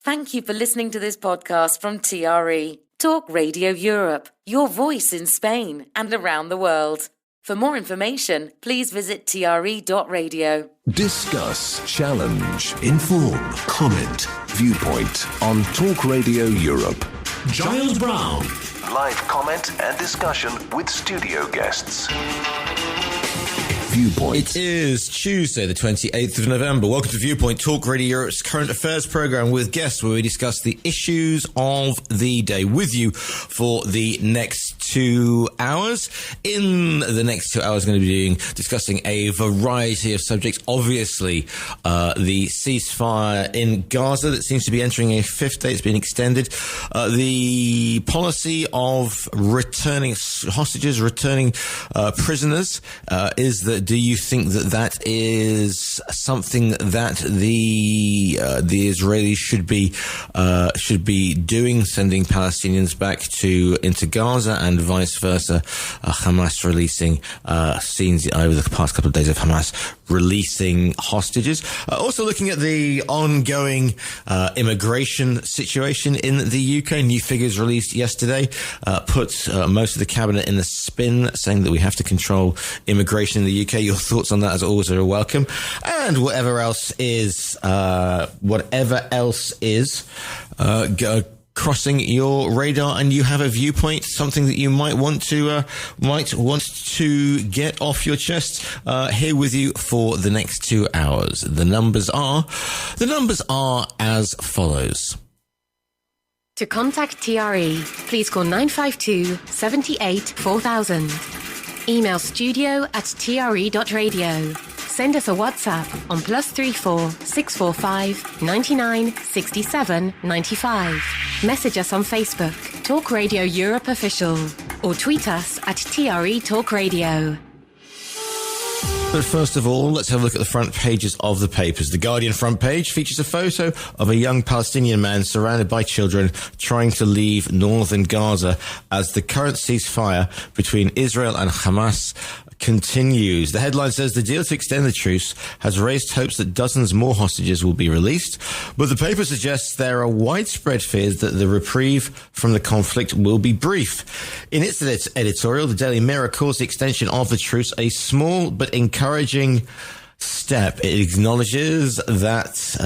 Thank you for listening to this podcast from TRE, Talk Radio Europe, your voice in Spain and around the world. For more information, please visit TRE.radio. Discuss, challenge, inform, comment, viewpoint on Talk Radio Europe. Giles Brown. Live comment and discussion with studio guests. Viewpoint. It is Tuesday, the 28th of November. Welcome to Viewpoint, Talk Radio Europe's current affairs program with guests where we discuss the issues of the day with you for the next 2 hours. In the next 2 hours, we're going to be discussing a variety of subjects. Obviously, the ceasefire in Gaza that seems to be entering a fifth day. It's been extended. The policy of returning hostages, returning prisoners, do you think that is something that the Israelis should be doing, sending Palestinians back into Gaza and vice versa? Hamas releasing scenes over the past couple of days of Hamas releasing hostages. Also looking at the ongoing immigration situation in the UK. New figures released yesterday put most of the cabinet in a spin, saying that we have to control immigration in the UK. Your thoughts on that, as always, are welcome. And whatever else is crossing your radar, and you have a viewpoint, something that you might want to get off your chest, here with you for the next 2 hours. The numbers are as follows. To contact TRE, please call 952 78 4000. Email studio@tre.radio. Send us a WhatsApp on +34 645 99 67 95. Message us on Facebook, Talk Radio Europe Official, or tweet us at TRE Talk Radio. But first of all, let's have a look at the front pages of the papers. The Guardian front page features a photo of a young Palestinian man surrounded by children trying to leave northern Gaza as the current ceasefire between Israel and Hamas continues. The headline says the deal to extend the truce has raised hopes that dozens more hostages will be released, but the paper suggests there are widespread fears that the reprieve from the conflict will be brief. In its editorial, the Daily Mirror calls the extension of the truce a small but encouraging step. It acknowledges that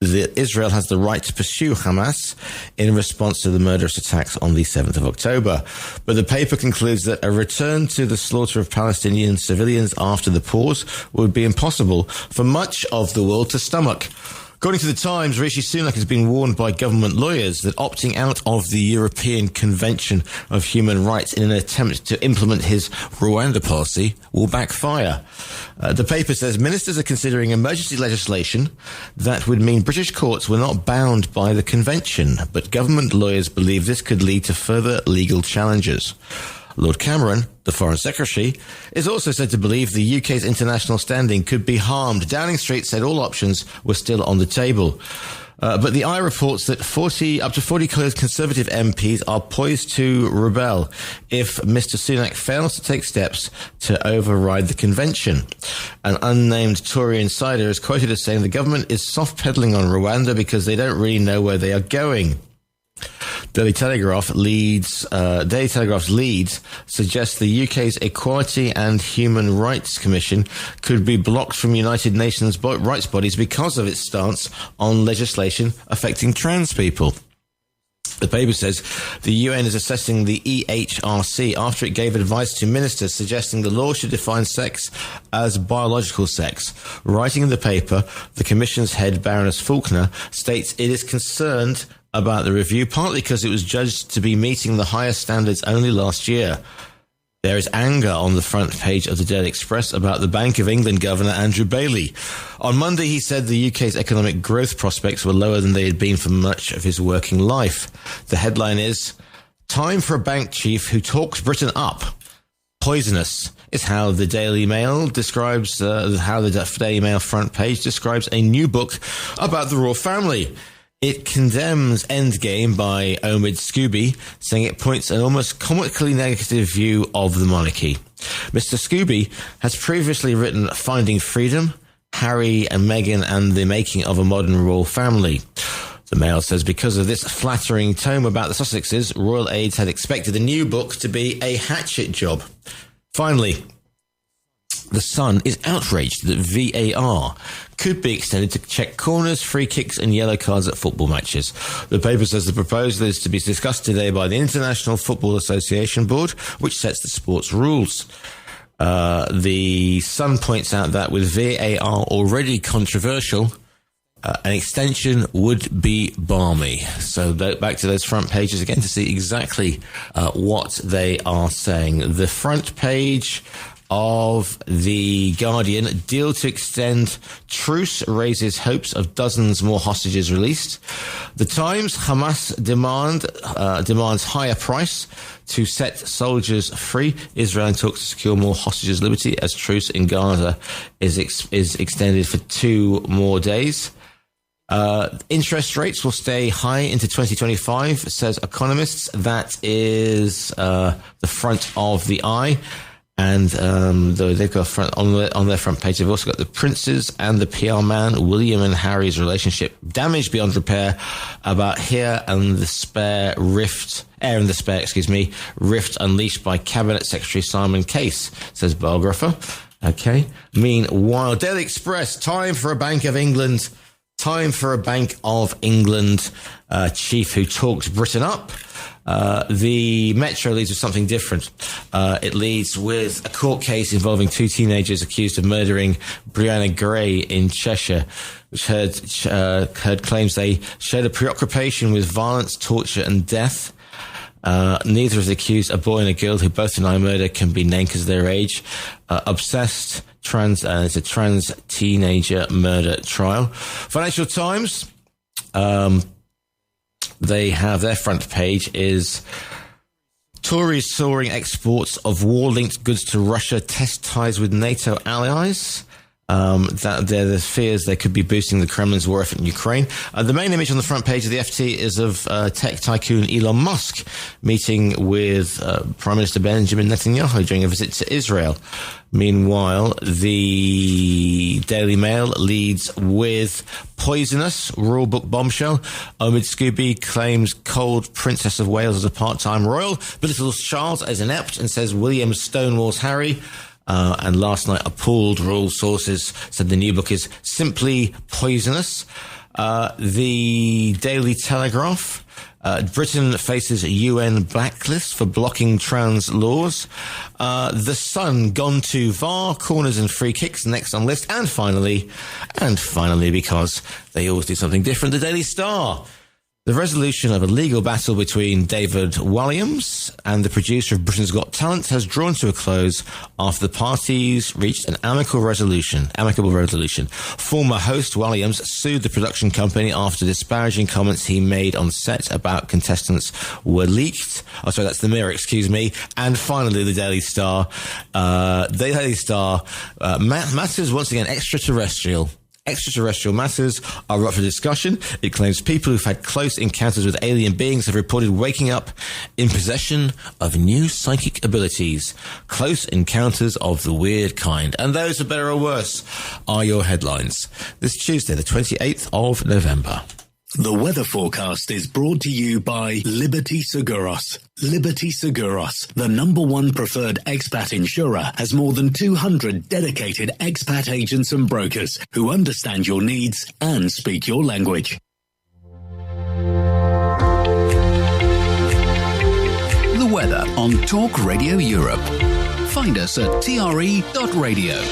Israel has the right to pursue Hamas in response to the murderous attacks on the 7th of October. But the paper concludes that a return to the slaughter of Palestinian civilians after the pause would be impossible for much of the world to stomach. According to the Times, Rishi Sunak has been warned by government lawyers that opting out of the European Convention of Human Rights in an attempt to implement his Rwanda policy will backfire. The paper says ministers are considering emergency legislation that would mean British courts were not bound by the convention, but government lawyers believe this could lead to further legal challenges. Lord Cameron, the Foreign Secretary, is also said to believe the UK's international standing could be harmed. Downing Street said all options were still on the table. But the Eye reports that up to 40 Conservative MPs are poised to rebel if Mr. Sunak fails to take steps to override the convention. An unnamed Tory insider is quoted as saying the government is soft-pedalling on Rwanda because they don't really know where they are going. Daily Telegraph's leads suggest the UK's Equality and Human Rights Commission could be blocked from United Nations rights bodies because of its stance on legislation affecting trans people. The paper says the UN is assessing the EHRC after it gave advice to ministers suggesting the law should define sex as biological sex. Writing in the paper, the Commission's head, Baroness Faulkner, states it is concerned about the review, partly because it was judged to be meeting the highest standards only last year. There is anger on the front page of the Daily Express about the Bank of England Governor Andrew Bailey. On Monday, he said the UK's economic growth prospects were lower than they had been for much of his working life. The headline is, "Time for a bank chief who talks Britain up." Poisonous is how the Daily Mail describes, the Daily Mail front page describes a new book about the royal family. It condemns Endgame by Omid Scooby, saying it points an almost comically negative view of the monarchy. Mr. Scooby has previously written Finding Freedom, Harry and Meghan and the making of a modern royal family. The Mail says because of this flattering tome about the Sussexes, royal aides had expected the new book to be a hatchet job. Finally, The Sun is outraged that VAR could be extended to check corners, free kicks and yellow cards at football matches. The paper says the proposal is to be discussed today by the International Football Association Board, which sets the sport's rules. The Sun points out that with VAR already controversial, an extension would be balmy. So back to those front pages again to see exactly what they are saying. The front page of The Guardian: deal to extend truce raises hopes of dozens more hostages released. The Times: Hamas demands higher price to set soldiers free. Israel talks to secure more hostages' liberty as truce in Gaza is extended for 2 more days. Interest rates will stay high into 2025, says economists. That is the front of the Eye. And they've got on their front page, they've also got the princes and the PR man, William and Harry's relationship damaged beyond repair, about Air and the Spare rift unleashed by Cabinet Secretary Simon Case, says biographer. Okay. Meanwhile, Daily Express: time for a Bank of England. Time for a Bank of England chief who talked Britain up. The Metro leads with something different. It leads with a court case involving 2 teenagers accused of murdering Brianna Gray in Cheshire, which heard claims they shared a preoccupation with violence, torture and death. Neither of the accused, a boy and a girl who both deny murder, can be named because of their age. Obsessed it's a trans teenager murder trial. Financial Times, they have their front page is Tories soaring exports of war-linked goods to Russia test ties with NATO allies. That there's fears they could be boosting the Kremlin's war effort in Ukraine. The main image on the front page of the FT is of tech tycoon Elon Musk meeting with Prime Minister Benjamin Netanyahu during a visit to Israel. Meanwhile, the Daily Mail leads with poisonous rule book bombshell. Omid Scooby claims cold Princess of Wales as a part-time royal, belittles Charles as inept and says William stonewalls Harry. And last night, appalled royal sources said the new book is simply poisonous. The Daily Telegraph: Britain faces UN blacklist for blocking trans laws. The Sun: gone to VAR, corners and free kicks next on list. And finally, because they always do something different, the Daily Star: the resolution of a legal battle between David Walliams and the producer of Britain's Got Talent has drawn to a close after the parties reached an amicable resolution. Former host Walliams sued the production company after disparaging comments he made on set about contestants were leaked. Oh, sorry, that's the Mirror, excuse me. And finally, the Daily Star. Matters once again extraterrestrial. Extraterrestrial matters are up for discussion. It claims people who've had close encounters with alien beings have reported waking up in possession of new psychic abilities. Close encounters of the weird kind. And those, for better or worse, are your headlines. This Tuesday, the 28th of November. The weather forecast is brought to you by Liberty Seguros. Liberty Seguros, the #1 preferred expat insurer, has more than 200 dedicated expat agents and brokers who understand your needs and speak your language. The weather on Talk Radio Europe. Find us at TRE.radio.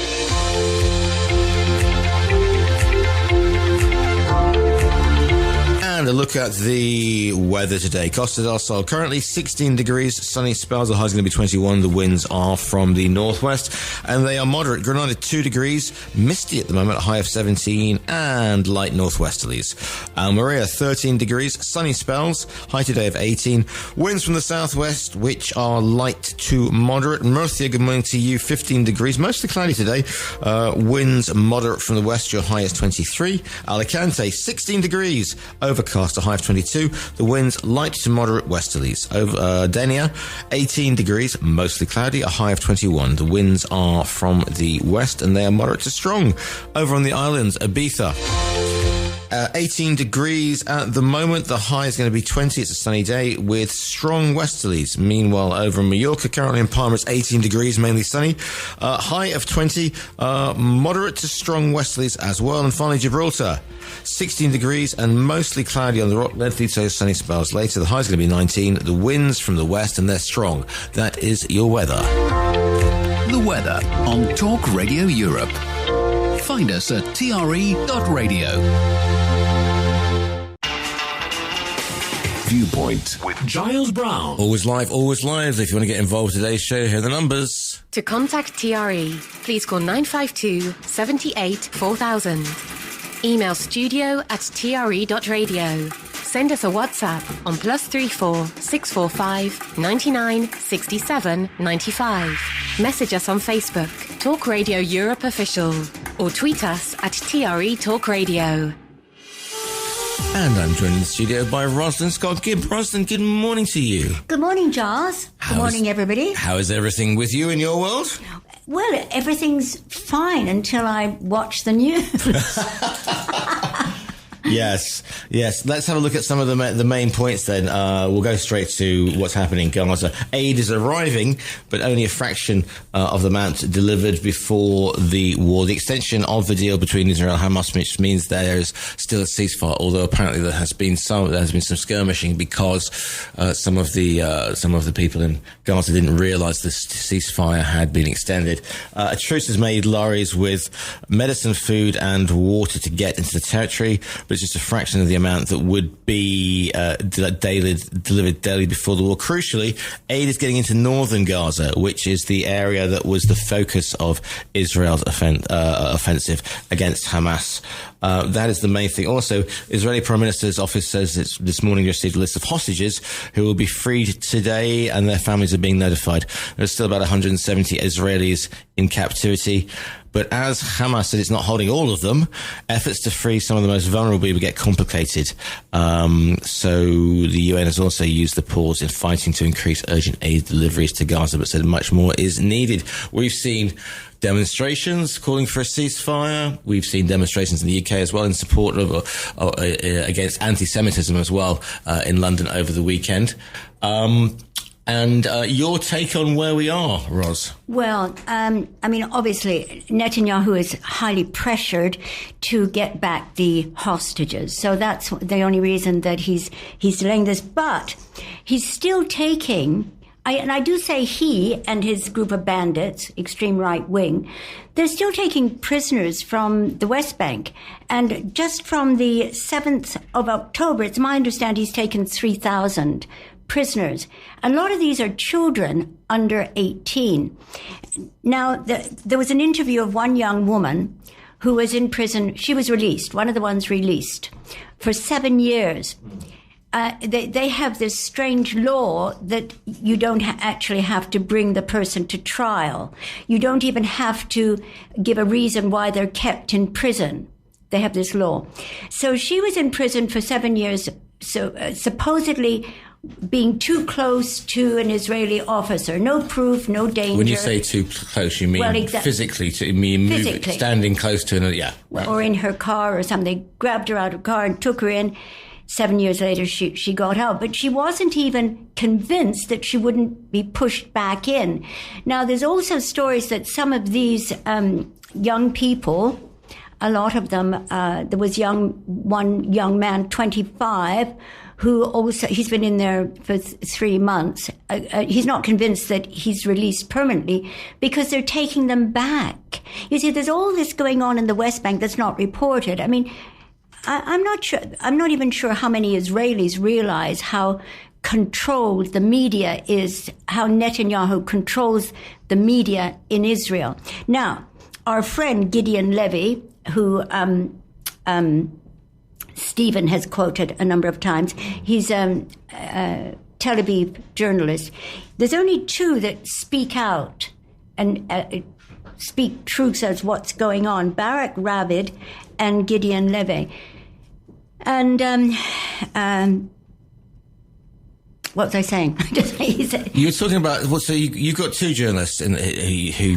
And a look at the weather today. Costa del Sol, currently 16 degrees, sunny spells. The high's going to be 21. The winds are from the northwest, and they are moderate. Granada, 2 degrees, misty at the moment, a high of 17, and light northwesterlies. Almeria, 13 degrees, sunny spells, high today of 18. Winds from the southwest, which are light to moderate. Murcia, good morning to you, 15 degrees, mostly cloudy today. Winds moderate from the west, your high is 23. Alicante, 16 degrees, overcast, a high of 22. The winds light to moderate westerlies. Over Denia, 18 degrees, mostly cloudy, a high of 21. The winds are from the west and they are moderate to strong. Over on the islands, Ibiza, 18 degrees at the moment. The high is going to be 20. It's a sunny day with strong westerlies. Meanwhile, over in Mallorca, currently in Palma, it's 18 degrees, mainly sunny. High of 20, moderate to strong westerlies as well. And finally, Gibraltar, 16 degrees and mostly cloudy on the rock. Lengthy, so sunny spells later. The high is going to be 19. The winds from the west and they're strong. That is your weather. The weather on Talk Radio Europe. Find us at TRE.radio. Viewpoint With Giles Brown. Always live, always live. If you want to get involved in today's show, here are the numbers. To contact TRE, please call 952 78 4000. Email studio@tre.radio. Send us a WhatsApp on +34 645 99 67 95. Message us on Facebook, Talk Radio Europe Official, or tweet us at TRE Talk Radio. And I'm joined in the studio by Rosalind Scott-Gibb. Rosalind, good morning to you. Good morning, Giles. Good morning, everybody. How is everything with you in your world? Well, everything's fine until I watch the news. Yes. Let's have a look at some of the main points then. We'll go straight to what's happening in Gaza. Aid is arriving, but only a fraction of the amount delivered before the war. The extension of the deal between Israel and Hamas, which means there's still a ceasefire, although apparently there has been some skirmishing because some of the people in Gaza didn't realise the ceasefire had been extended. A truce has made lorries with medicine, food and water to get into the territory, but it's just a fraction of the amount that would be delivered daily before the war. Crucially, aid is getting into northern Gaza, which is the area that was the focus of Israel's offensive against Hamas. That is the main thing. Also, Israeli Prime Minister's office says it's this morning received a list of hostages who will be freed today and their families are being notified. There's still about 170 Israelis in captivity. But as Hamas said it's not holding all of them, efforts to free some of the most vulnerable people get complicated. So the UN has also used the pause in fighting to increase urgent aid deliveries to Gaza, but said much more is needed. We've seen demonstrations calling for a ceasefire. We've seen demonstrations in the UK as well in support of against anti-Semitism as well in London over the weekend. And your take on where we are, Ros? Well, obviously, Netanyahu is highly pressured to get back the hostages. So that's the only reason that he's delaying this. But he's still taking, and I do say he and his group of bandits, extreme right wing, they're still taking prisoners from the West Bank. And just from the 7th of October, it's my understanding he's taken 3,000 prisoners. A lot of these are children under 18. Now, there was an interview of one young woman who was in prison. She was released, one of the ones released, for 7 years. They have this strange law that you don't actually have to bring the person to trial. You don't even have to give a reason why they're kept in prison. They have this law. So she was in prison for 7 years, supposedly being too close to an Israeli officer. No proof, no danger. When you say too close, you mean physically, physically. Standing close to another, yeah. Or in her car or something. They grabbed her out of the car and took her in. 7 years later, she got out. But she wasn't even convinced that she wouldn't be pushed back in. Now, there's also stories that some of these young people, a lot of them, there was one young man, 25, who also, he's been in there for 3 months. He's not convinced that he's released permanently because they're taking them back. You see, there's all this going on in the West Bank that's not reported. I mean, I'm not sure, I'm not even sure how many Israelis realize how controlled the media is, how Netanyahu controls the media in Israel. Now, our friend Gideon Levy, who Stephen has quoted a number of times. He's a Tel Aviv journalist. There's only two that speak out and speak truth as what's going on, Barak Ravid and Gideon Levy. And what was I saying? You were talking about, so you've got two journalists who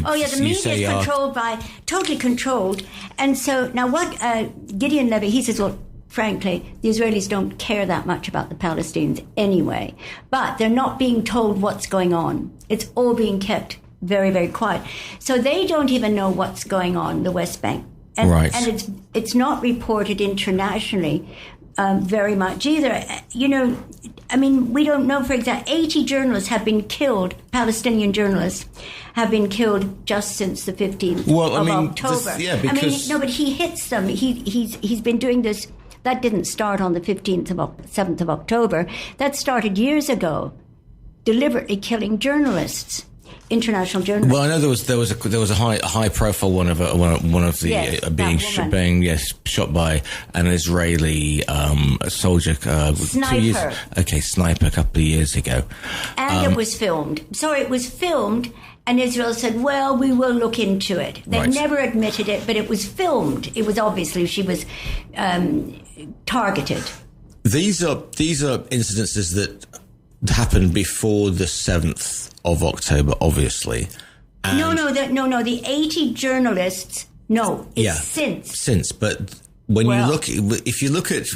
oh, yeah, the media is totally controlled. And so now what Gideon Levy, he says, well, frankly, the Israelis don't care that much about the Palestinians anyway. But they're not being told what's going on. It's all being kept very, very quiet. So they don't even know what's going on in the West Bank. And, right. And it's not reported internationally very much either. You know, I mean, we don't know, for example, 80 journalists have been killed, Palestinian journalists have been killed just since the 15th of October. Because... but he hits them. He's been doing this. That didn't start on the 7th of October. That started years ago, deliberately killing journalists. International journalists. Well, I know there was a high profile one of being shot by an Israeli soldier. Sniper. 2 years. Okay, sniper a couple of years ago. And it was filmed. So it was filmed, and Israel said, "Well, we will look into it." They never admitted it, but it was filmed. It was obviously she was targeted. These are incidences that happened before the 7th of October, obviously. And No. The 80 journalists. No, it's since. Since, but when if you look at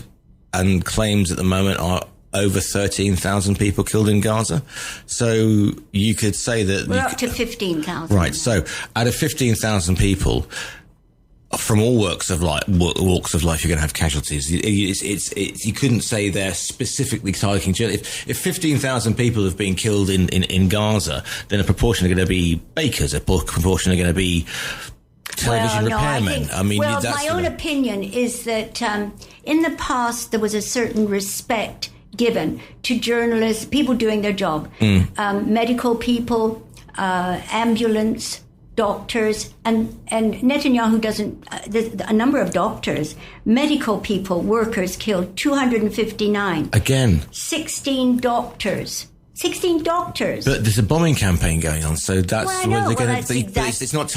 and claims at the moment are over 13,000 people killed in Gaza, so you could say that we're up to 15,000. Right. So out of 15,000 people. From all walks of life, you're going to have casualties. You couldn't say they're specifically targeting. If 15,000 people have been killed in Gaza, then a proportion are going to be bakers, a proportion are going to be television repairmen. My own opinion is that in the past there was a certain respect given to journalists, people doing their job, medical people, ambulance. Doctors and Netanyahu doesn't. There's a number of doctors, medical people, workers killed. 259 again. 16 doctors. 16 doctors. But there's a bombing campaign going on, so that's where they're going to. It's not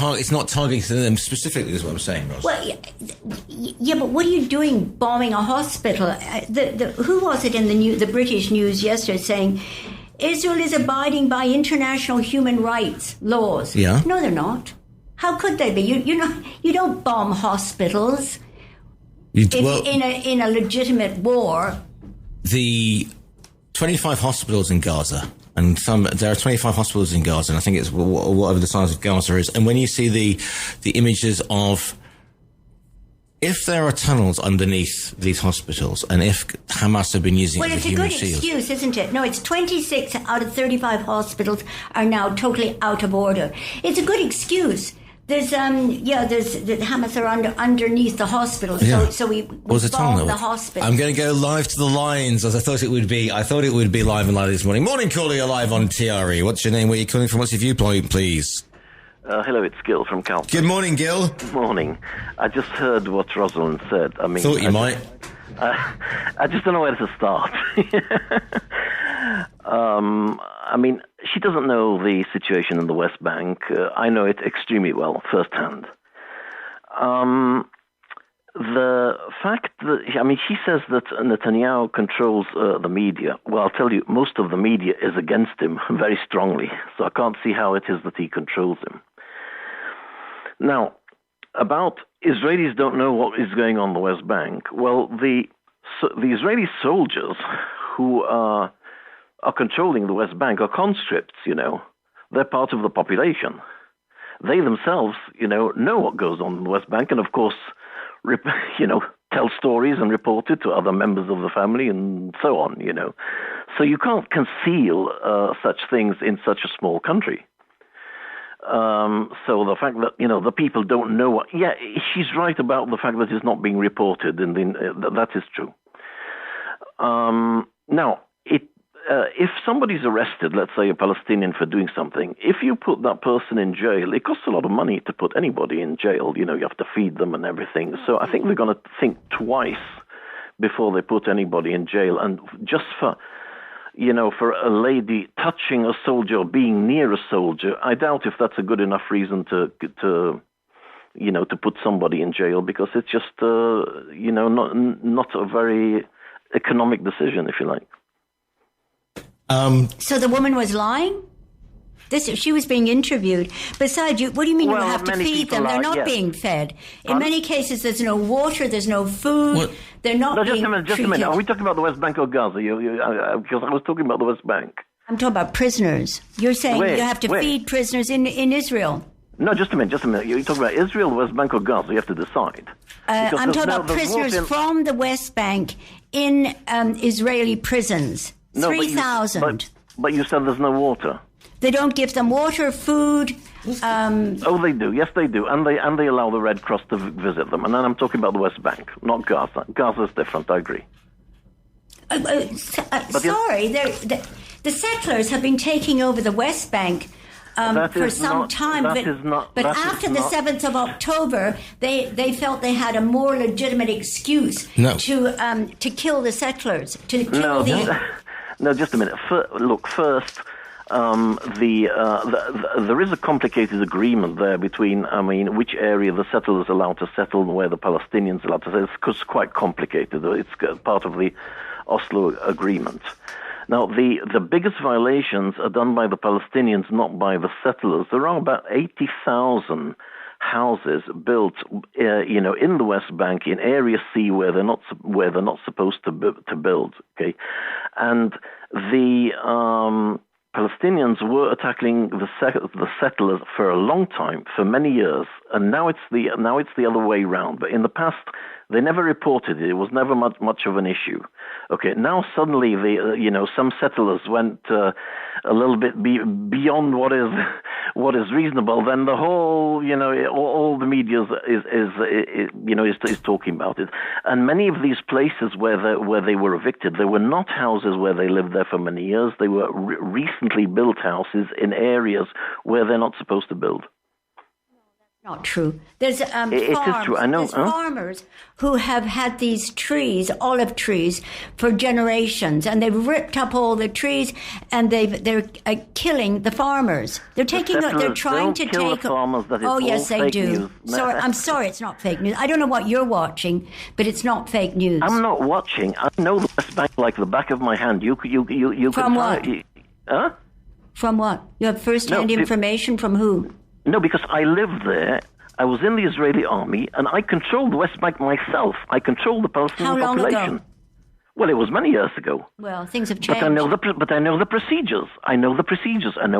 targeting them specifically, is what I'm saying, Ross. Well, yeah, but what are you doing bombing a hospital? Who was it in the British news yesterday saying? Israel is abiding by international human rights laws. Yeah. No, they're not. How could they be? You don't bomb hospitals in a legitimate war. The 25 hospitals in Gaza, and there are 25 hospitals in Gaza, and I think it's whatever the size of Gaza is. And when you see the images of if there are tunnels underneath these hospitals, and if Hamas have been using it as a human shield... Well, it's a good excuse, isn't it? No, it's 26 out of 35 hospitals are now totally out of order. It's a good excuse. There's Hamas are underneath the hospital, so we bomb the hospital. I'm going to go live to the lines, as I thought it would be. I thought it would be live and live this morning. Morning, caller, you're live on TRE. What's your name? Where are you calling from? What's your viewpoint, please? Hello, it's Gil from Cal. Good morning, Gil. Good morning. I just heard what Rosalind said. Thought you might. I just don't know where to start. She doesn't know the situation in the West Bank. I know it extremely well, firsthand. The fact that, she says that Netanyahu controls the media. Well, I'll tell you, most of the media is against him very strongly, so I can't see how it is that he controls him. Now, about Israelis don't know what is going on in the West Bank. Well, the Israeli soldiers who are controlling the West Bank are conscripts, They're part of the population. They themselves, know what goes on in the West Bank, and of course, tell stories and report it to other members of the family and so on, So you can't conceal such things in such a small country. So the fact that, the people don't know she's right about the fact that it's not being reported, and that is true. Now, if somebody's arrested, let's say a Palestinian, for doing something, if you put that person in jail, it costs a lot of money to put anybody in jail. You have to feed them and everything. So I think they're going to think twice before they put anybody in jail. And just for a lady touching a soldier or being near a soldier, I doubt if that's a good enough reason to put somebody in jail, because it's just, not a very economic decision, if you like. So the woman was lying? She was being interviewed. Besides, what do you mean you have to feed them? They're not being fed. In many cases, there's no water, there's no food. They're not being treated. Just a minute. Are we talking about the West Bank or Gaza? Because I was talking about the West Bank. I'm talking about prisoners. You're saying you have to feed prisoners in Israel. No, just a minute. You're talking about Israel, the West Bank or Gaza. You have to decide. I'm talking about prisoners from the West Bank in Israeli prisons. 3,000. But you said there's no water. They don't give them water, food. They do. Yes, they do, and they allow the Red Cross to visit them. And then I'm talking about the West Bank, not Gaza. Gaza is different. I agree. Sorry, the settlers have been taking over the West Bank for some time. But after the 7th of October, they felt they had a more legitimate excuse to kill the settlers. No, just a minute. First. There is a complicated agreement there between, which area the settlers are allowed to settle and where the Palestinians are allowed to settle. It's quite complicated. It's part of the Oslo Agreement. Now, the biggest violations are done by the Palestinians, not by the settlers. There are about 80,000 houses built, in the West Bank in Area C where they're not supposed to build. Okay, and the Palestinians were attacking the settlers for a long time, for many years, and now it's the other way around. But in the past, they never reported it. It was never much of an issue. Okay, now suddenly some settlers went a little bit beyond what is reasonable. Then the whole all the media is talking about it. And many of these places where they were evicted, they were not houses where they lived there for many years. They were recently built houses in areas where they're not supposed to build. Not true. There's it is true. I know. There's farmers who have had these trees, olive trees, for generations, and they've ripped up all the trees, and they're killing the farmers. They're trying to take. The farmers, yes, they do. Sorry, I'm sorry, it's not fake news. I don't know what you're watching, but it's not fake news. I'm not watching. I know the West Bank like the back of my hand. You from what? From what? You have first-hand information from who? No, because I lived there. I was in the Israeli army, and I controlled the West Bank myself. I controlled the Palestinian population. How long ago? Well, it was many years ago. Well, things have changed. But I know the procedures. I know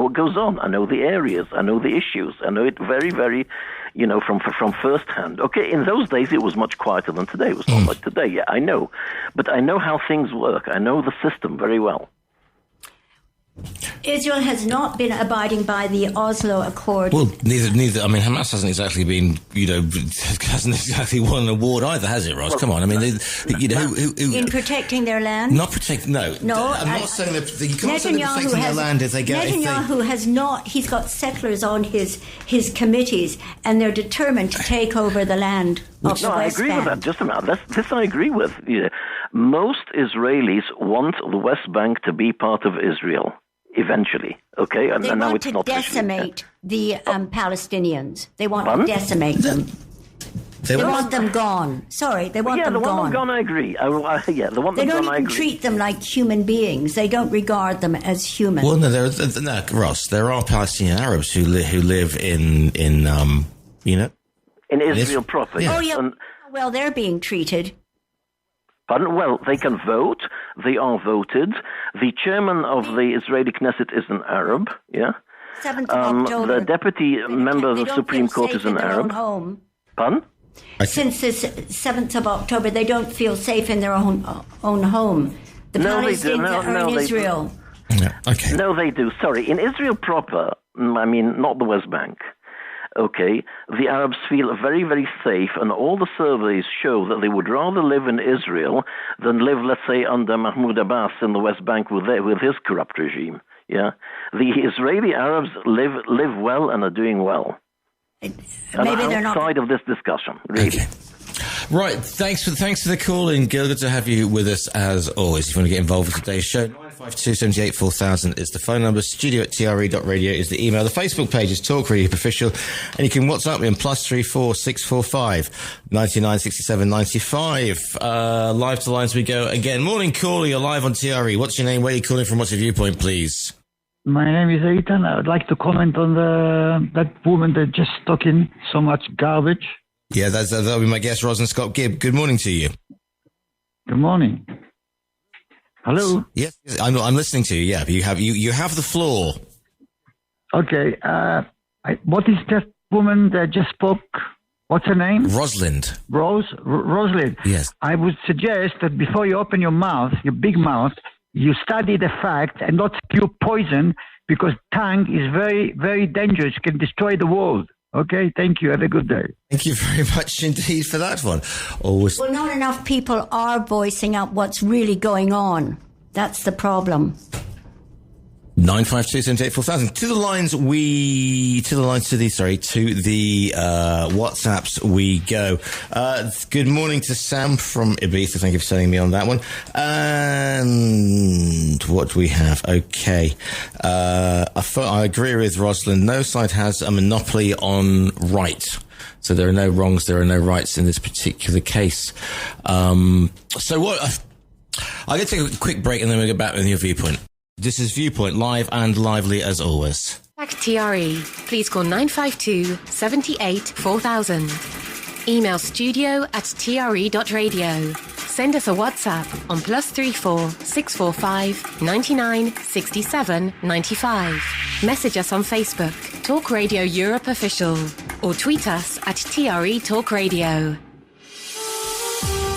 what goes on. I know the areas. I know the issues. I know it very, very, from first hand. Okay, in those days it was much quieter than today. It was not like today. Yeah, I know, but I know how things work. I know the system very well. Israel has not been abiding by the Oslo Accord. Well, neither. I mean, Hamas hasn't exactly been, hasn't exactly won an award either, has it, Ross? Come on. I mean, in protecting their land? Not protecting. No. I'm not saying that you can't say they're protecting their land if they get. Netanyahu has not. He's got settlers on his committees, and they're determined to take over the land of the West Bank. I agree with that. Just a minute. This I agree with. Yeah. Most Israelis want the West Bank to be part of Israel. Eventually, okay? And they now want it's to not decimate the Palestinians. They want to decimate them. They want them gone. Sorry, they want them gone. Yeah, they want them gone, I agree. They want them gone, I agree. They don't even treat them like human beings. They don't regard them as human. Well, no, Ross, there are Palestinian Arabs who live in Israel proper. Yeah. Oh, yeah. Well, they're being treated. Pardon? Well, they can vote. They are voted. The chairman of the Israeli Knesset is an Arab. Yeah. 7th of October. The deputy member of the Supreme Court is an Arab. Home. Pardon? Since this 7th of October, they don't feel safe in their own home. The Palestinians are in Israel. Yeah. Okay. No, they do. Sorry, in Israel proper. I mean, not the West Bank. Okay, the Arabs feel very, very safe, and all the surveys show that they would rather live in Israel than live, let's say, under Mahmoud Abbas in the West Bank with his corrupt regime. Yeah, the Israeli Arabs live well and are doing well. Maybe they're not outside of this discussion. Really. Okay. Right, thanks for the call in, Gil. Good to have you with us as always. If you want to get involved with today's show, 952 78 4000 is the phone number. studio@tre.radio is the email. The Facebook page is Talk Radio Official, and you can WhatsApp me on +34 645 99 67 95. Live to lines we go again. Morning, caller. You're live on TRE. What's your name? Where are you calling from? What's your viewpoint, please? My name is Ethan. I would like to comment on that woman that just talking so much garbage. Yeah, that'll be my guest, Rosalind Scott Gibb. Good morning to you. Good morning. Hello. Yes, I'm listening to you. Yeah, you have the floor. Okay. What is that woman that just spoke? What's her name? Rosalind. Rosalind. Yes. I would suggest that before you open your mouth, your big mouth, you study the fact and not spew poison, because tongue is very, very dangerous. It can destroy the world. Okay, thank you. Have a good day. Thank you very much indeed for that one. Always. Well, not enough people are voicing up what's really going on. That's the problem. 952 78 4000. To the WhatsApps we go. Good morning to Sam from Ibiza. Thank you for sending me on that one. And what do we have? Okay. I agree with Rosalind. No side has a monopoly on right. So there are no wrongs, there are no rights in this particular case. So what? I'm going to take a quick break and then we'll get back with your viewpoint. This is Viewpoint, live and lively as always. TRE. Please call 952 78 4000. Email studio@tre.radio. Send us a WhatsApp on +34 645 99 67 95. Message us on Facebook, Talk Radio Europe Official, or tweet us @TRE Talk Radio.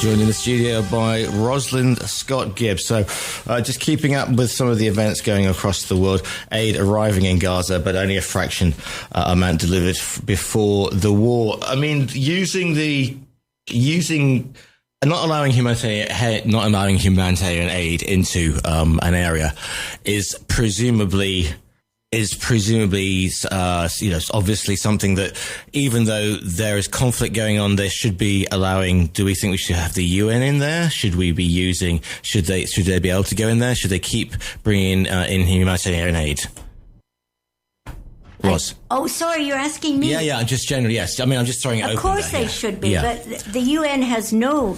Joined in the studio by Rosalind Scott Gibb. So just keeping up with some of the events going across the world. Aid arriving in Gaza, but only a fraction amount delivered before the war. I mean, not allowing humanitarian aid into an area is presumably obviously something that, even though there is conflict going on, there should be allowing. Do we think we should have the UN in there? Should we be using? Should they be able to go in there? Should they keep bringing in humanitarian aid? Ross. Oh, sorry, you're asking me. Yeah. Just generally, yes. I mean, I'm just throwing it open. Of course, they should be, but the UN has no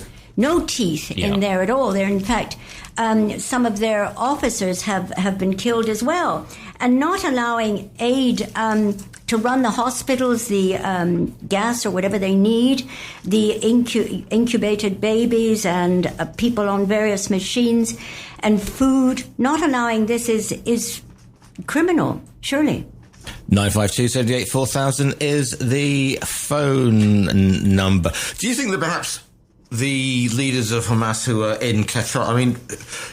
teeth in there at all. They're, in fact, some of their officers have been killed as well. And not allowing aid to run the hospitals, the gas or whatever they need, the incubated babies and people on various machines and food, not allowing this is criminal, surely. 952 78 4000 is the phone number. Do you think that perhaps the leaders of Hamas who are in Qatar, I mean,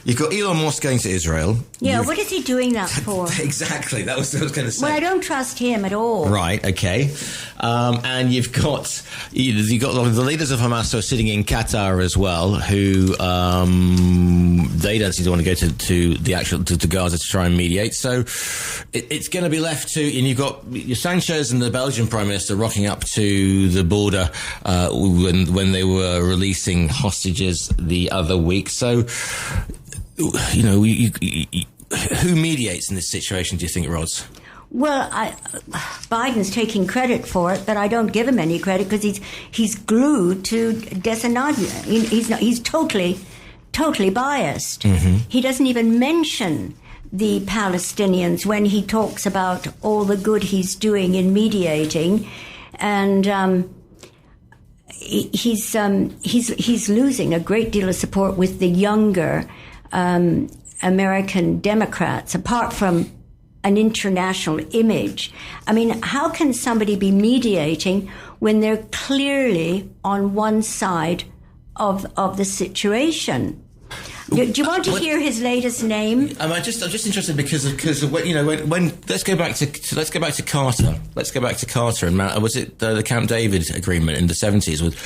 you've got Elon Musk going to Israel. Yeah, what is he doing that for? Exactly, that was what I was going to say. Well, I don't trust him at all. Right, okay. And you've got the leaders of Hamas who are sitting in Qatar as well, who they don't seem to want to go to Gaza to try and mediate. So it's going to be left to, and you've got Sanchez and the Belgian Prime Minister rocking up to the border when they were releasing hostages the other week. So, who mediates in this situation, do you think, Rods? Well, Biden's taking credit for it, but I don't give him any credit because he's glued to Desanaglia. He's totally biased. Mm-hmm. He doesn't even mention the Palestinians when he talks about all the good he's doing in mediating, and he's losing a great deal of support with the younger American Democrats, apart from an international image. I mean, how can somebody be mediating when they're clearly on one side of the situation? Do you want to hear his latest name? I'm just interested because when let's go back to Carter. Let's go back to Carter and was it the Camp David agreement in the 70s with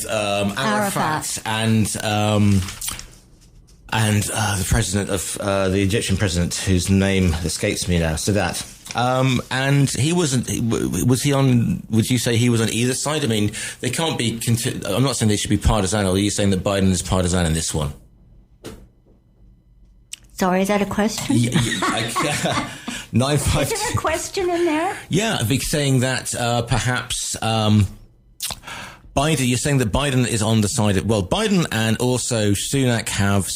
Arafat and the president of the Egyptian president, whose name escapes me now, Sadat. And he wasn't. Was he on? Would you say he was on either side? I mean, they can't be. I'm not saying they should be partisan. Or are you saying that Biden is partisan in this one? Sorry, is that a question? Is there a question in there? Yeah, Vic, saying that perhaps Biden, you're saying that Biden is on the side of, well, Biden and also Sunak have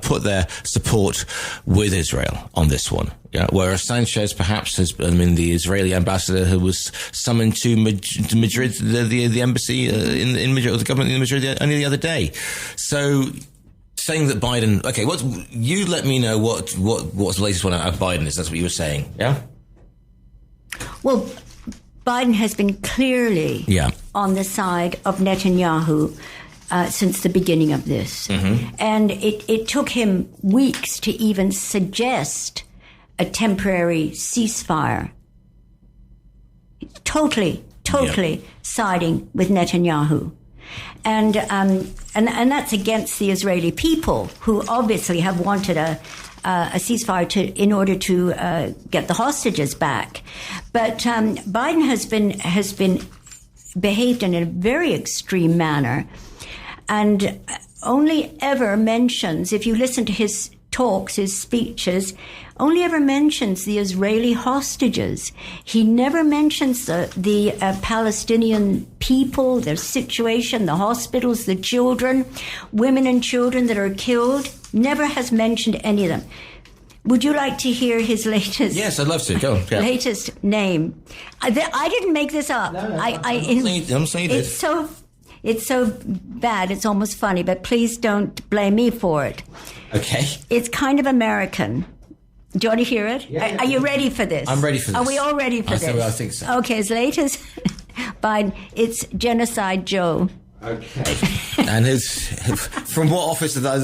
put their support with Israel on this one. Yeah, whereas Sanchez perhaps the Israeli ambassador who was summoned to Madrid, the embassy in Madrid, or the government in Madrid only the other day. So, saying that Biden, okay, you let me know what's the latest one out of Biden is. That's what you were saying, yeah? Well, Biden has been clearly on the side of Netanyahu since the beginning of this. Mm-hmm. And it took him weeks to even suggest a temporary ceasefire. Totally siding with Netanyahu. And that's against the Israeli people, who obviously have wanted a ceasefire in order to get the hostages back. But Biden has been behaved in a very extreme manner, and only ever mentions, if you listen to his talks, his speeches, only ever mentions the Israeli hostages. He never mentions the Palestinian people, their situation, the hospitals, the children, women and children that are killed. Never has mentioned any of them. Would you like to hear his latest? Yes, I'd love to. Go. Yeah. Latest name. I didn't make this up. No, I'm saying it. It's so bad, it's almost funny, but please don't blame me for it. Okay. It's kind of American. Do you want to hear it? Yeah. Are you ready for this? I'm ready for this. Are we all ready for this? I think so. Okay, as late as Biden, it's Genocide Joe. Okay. And from what office did I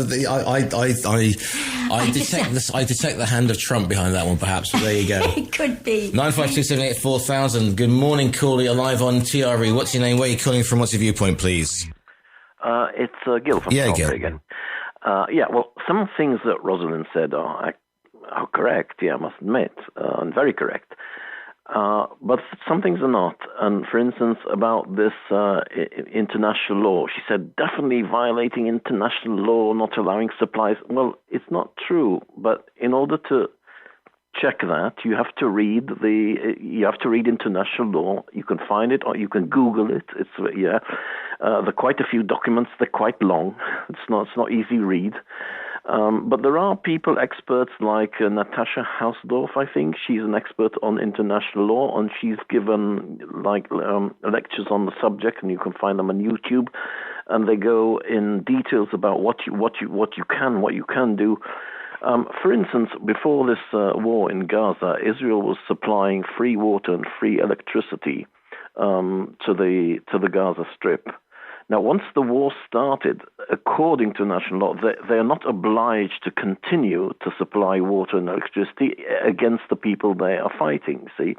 detect the hand of Trump behind that one, perhaps. But there you go. It could be. 952784000. Good morning, caller. You're live on TRE. What's your name? Where are you calling from? What's your viewpoint, please? It's Gil from Gil again. Well, some things that Rosalind said are correct. Yeah, I must admit, and very correct. But some things are not. And for instance, about this international law, she said definitely violating international law, not allowing supplies. Well, it's not true. But in order to check that, you have to read international law. You can find it, or you can Google it. There are quite a few documents. They're quite long. It's not easy to read. But there are people, experts like Natasha Hausdorff, I think. She's an expert on international law, and she's given lectures on the subject, and you can find them on YouTube. And they go in details about what you can do. For instance, before this war in Gaza, Israel was supplying free water and free electricity to the Gaza Strip. Now, once the war started, according to national law, they are not obliged to continue to supply water and electricity against the people they are fighting. See,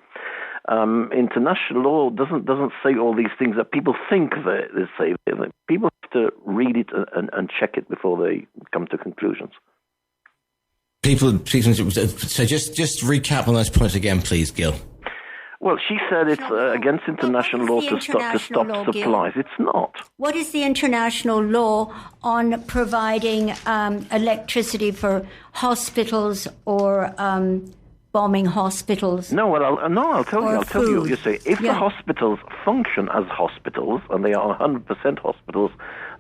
international law doesn't say all these things that people think they say. People have to read it and check it before they come to conclusions. So just recap on those points again, please, Gil. Well, she said it's against international law to stop supplies. It's not. What is the international law on providing electricity for hospitals or bombing hospitals? No, I'll tell you. You say if the hospitals function as hospitals, and they are 100% hospitals,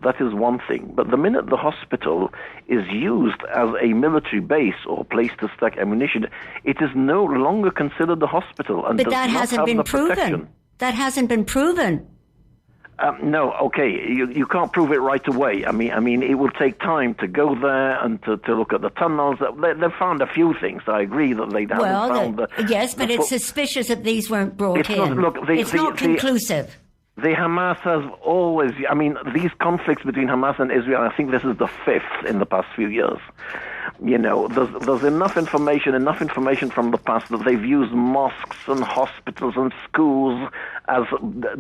that is one thing. But the minute the hospital is used as a military base or place to stack ammunition, it is no longer considered a hospital. And but that hasn't been proven. That hasn't been proven. No, okay, you can't prove it right away. I mean, it will take time to go there and to look at the tunnels. They've found a few things. I agree that they haven't found yes, but it's suspicious that these weren't brought in. It's not conclusive. The Hamas has always, these conflicts between Hamas and Israel, I think this is the fifth in the past few years. There's enough information from the past that they've used mosques and hospitals and schools as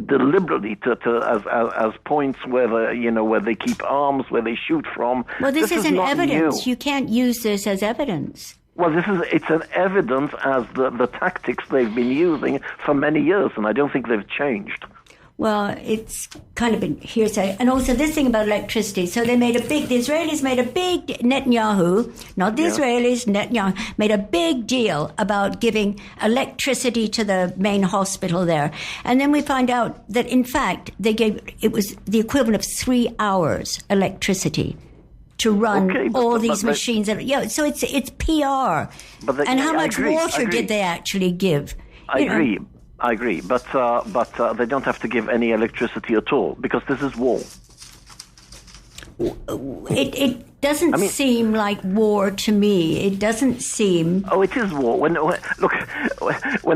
deliberately as points where they keep arms, where they shoot from. Well, this isn't evidence. You can't use this as evidence. Well, it's an evidence as the tactics they've been using for many years, and I don't think they've changed. Well, it's kind of been hearsay. And also this thing about electricity. So the Israelis made a big, Netanyahu, not the Israelis, Netanyahu, made a big deal about giving electricity to the main hospital there. And then we find out that, in fact, it was the equivalent of 3 hours electricity to run all these machines. So it's PR. And how much water did they actually give? I agree, but they don't have to give any electricity at all because this is war. It doesn't seem like war to me. It doesn't seem. Oh, it is war. When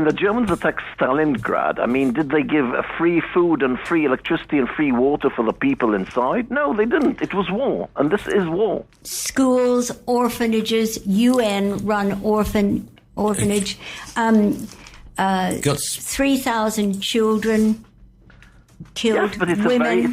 the Germans attacked Stalingrad, did they give free food and free electricity and free water for the people inside? No, they didn't. It was war, and this is war. Schools, orphanages, UN-run orphanage. 3,000 children killed. Yes, but it's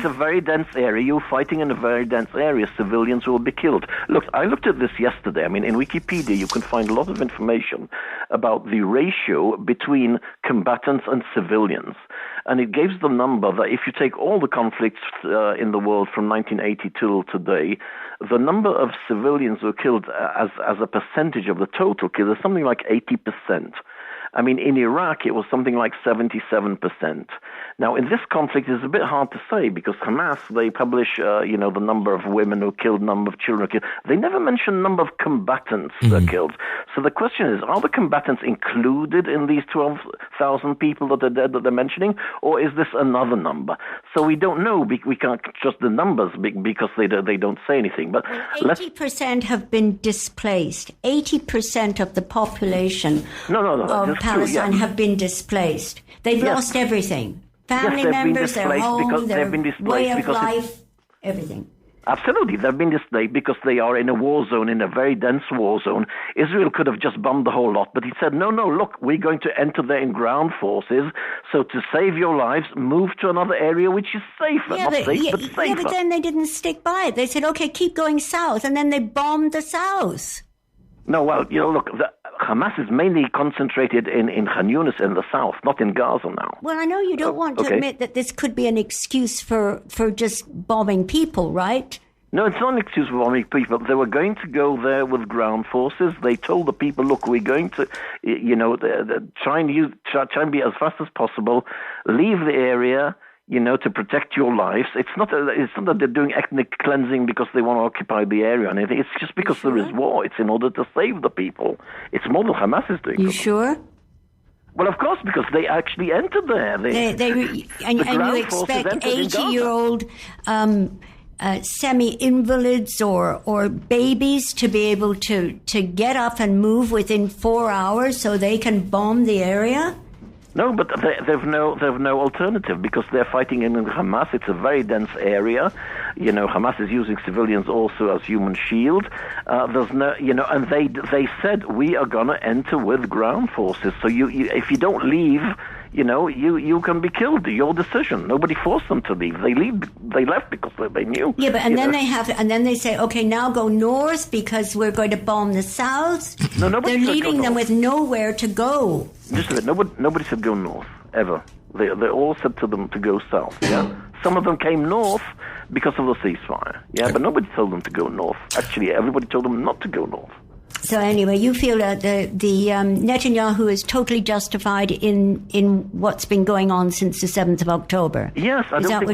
a very dense area. You're fighting in a very dense area. Civilians will be killed. Look, I looked at this yesterday. In Wikipedia, you can find a lot of information about the ratio between combatants and civilians. And it gives the number that if you take all the conflicts in the world from 1980 till today, the number of civilians who are killed as a percentage of the total kill is something like 80%. In Iraq, it was something like 77%. Now, in this conflict, it's a bit hard to say because Hamas, they publish, the number of women who are killed, number of children who are killed. They never mention number of combatants killed. So the question is, are the combatants included in these 12,000 people that are dead that they're mentioning, or is this another number? So we don't know. We can't trust the numbers because they don't say anything. But 80% have been displaced. 80% of the population of Palestine have been displaced. They've lost everything. Family members, their home, their way of life, everything. Absolutely. They've been displaced because they are in a war zone, in a very dense war zone. Israel could have just bombed the whole lot, but he said, no, look, we're going to enter there in ground forces. So to save your lives, move to another area which is safer. Not safe, but safer. Yeah, but then they didn't stick by it. They said, okay, keep going south, and then they bombed the south. No, well, look, Hamas is mainly concentrated in Khan Yunis in the south, not in Gaza now. Well, I know you don't want to admit that this could be an excuse for just bombing people, right? No, it's not an excuse for bombing people. They were going to go there with ground forces. They told the people, look, we're going to, try and be as fast as possible, leave the area, to protect your lives. It's not that they're doing ethnic cleansing because they want to occupy the area or anything. It's just because there is war. It's in order to save the people. It's more than Hamas is doing. You sure? Well, of course, because they actually entered there. And you expect 80-year-old semi-invalids or babies to be able to get up and move within 4 hours so they can bomb the area? No, but they've no alternative because they're fighting in Hamas. It's a very dense area. Hamas is using civilians also as human shield. There's no, and they said we are going to enter with ground forces. So you if you don't leave, you can be killed. Your decision. Nobody forced them to leave. They left because they knew. Yeah, but then they say, okay, now go north because we're going to bomb the south. No, they're leaving them with nowhere to go. Just a bit. Nobody said go north ever. They all said to them to go south. Yeah, some of them came north because of the ceasefire. Yeah, but nobody told them to go north. Actually, everybody told them not to go north. So anyway, you feel that the Netanyahu is totally justified in what's been going on since the 7th of October? Yes. I don't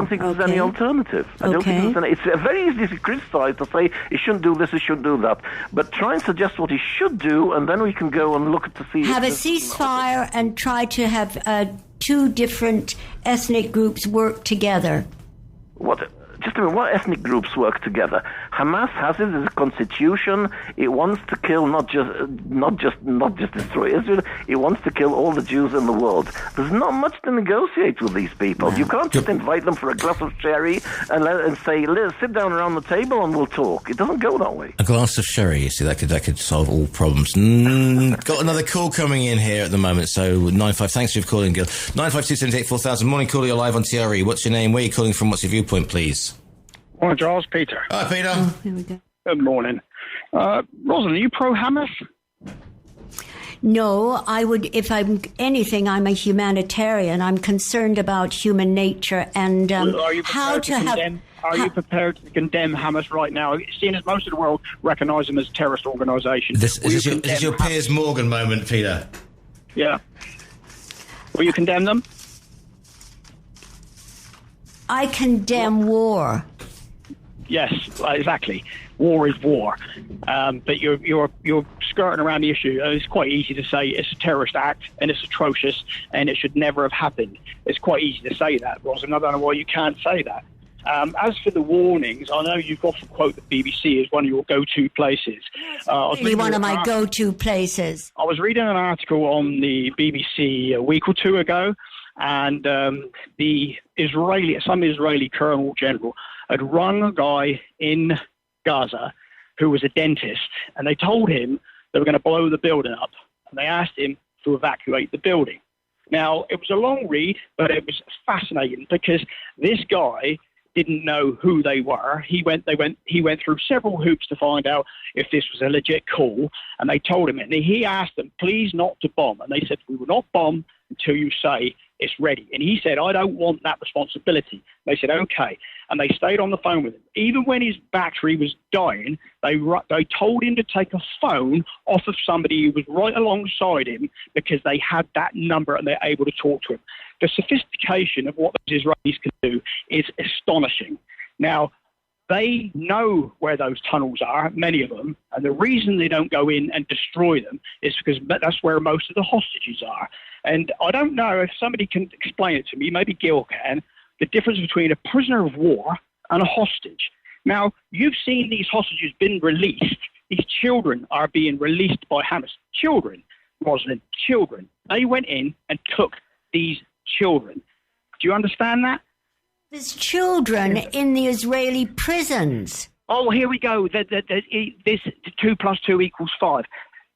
think there's any alternative. It's very easy to criticize, to say he shouldn't do this, he shouldn't do that. But try and suggest what he should do, and then we can go and look to see... Have a ceasefire and try to have two different ethnic groups work together. Just a minute, what ethnic groups work together? Hamas has it as a constitution. It wants to kill not just destroy Israel. It wants to kill all the Jews in the world. There's not much to negotiate with these people. You can't just invite them for a glass of sherry and say, sit down around the table and we'll talk. It doesn't go that way. A glass of sherry, you see, that could solve all problems. Got another call coming in here at the moment. So 95, thanks for calling, Gil. 952784000. Morning caller, you're live on TRE. What's your name? Where are you calling from? What's your viewpoint, please? Morning, Giles. Peter. Hi, Peter. Oh, here we go. Good morning. Rosalind, are you pro-Hamas? No, I would, if I'm anything, I'm a humanitarian. I'm concerned about human nature and how to have... Are you prepared to condemn Hamas right now, seeing as most of the world recognise them as a terrorist organisation? This is your Piers Morgan moment, Peter. Yeah. Will you condemn them? I condemn war. Yes, exactly. War is war, but you're skirting around the issue. It's quite easy to say it's a terrorist act and it's atrocious and it should never have happened. It's quite easy to say that, Ross, and I don't know why you can't say that. As for the warnings, I know you've often quote the BBC as one of your go-to places. Really one of my go-to places. I was reading an article on the BBC a week or two ago, and some Israeli colonel general had rung a guy in Gaza who was a dentist, and they told him they were going to blow the building up, and they asked him to evacuate the building. Now, it was a long read, but it was fascinating because this guy didn't know who they were. He went through several hoops to find out if this was a legit call, and they told him, and he asked them, please not to bomb. And they said, we will not bomb until you say it's ready. And he said, I don't want that responsibility. They said, okay. And they stayed on the phone with him. Even when his battery was dying, they told him to take a phone off of somebody who was right alongside him because they had that number and they're able to talk to him. The sophistication of what those Israelis can do is astonishing. Now, they know where those tunnels are, many of them, and the reason they don't go in and destroy them is because that's where most of the hostages are. And I don't know if somebody can explain it to me, maybe Gil can, the difference between a prisoner of war and a hostage. Now, you've seen these hostages been released. These children are being released by Hamas. Children, Rosalind, children. They went in and took these children. Do you understand that? There's children in the Israeli prisons. Oh, here we go. This 2 + 2 = 5.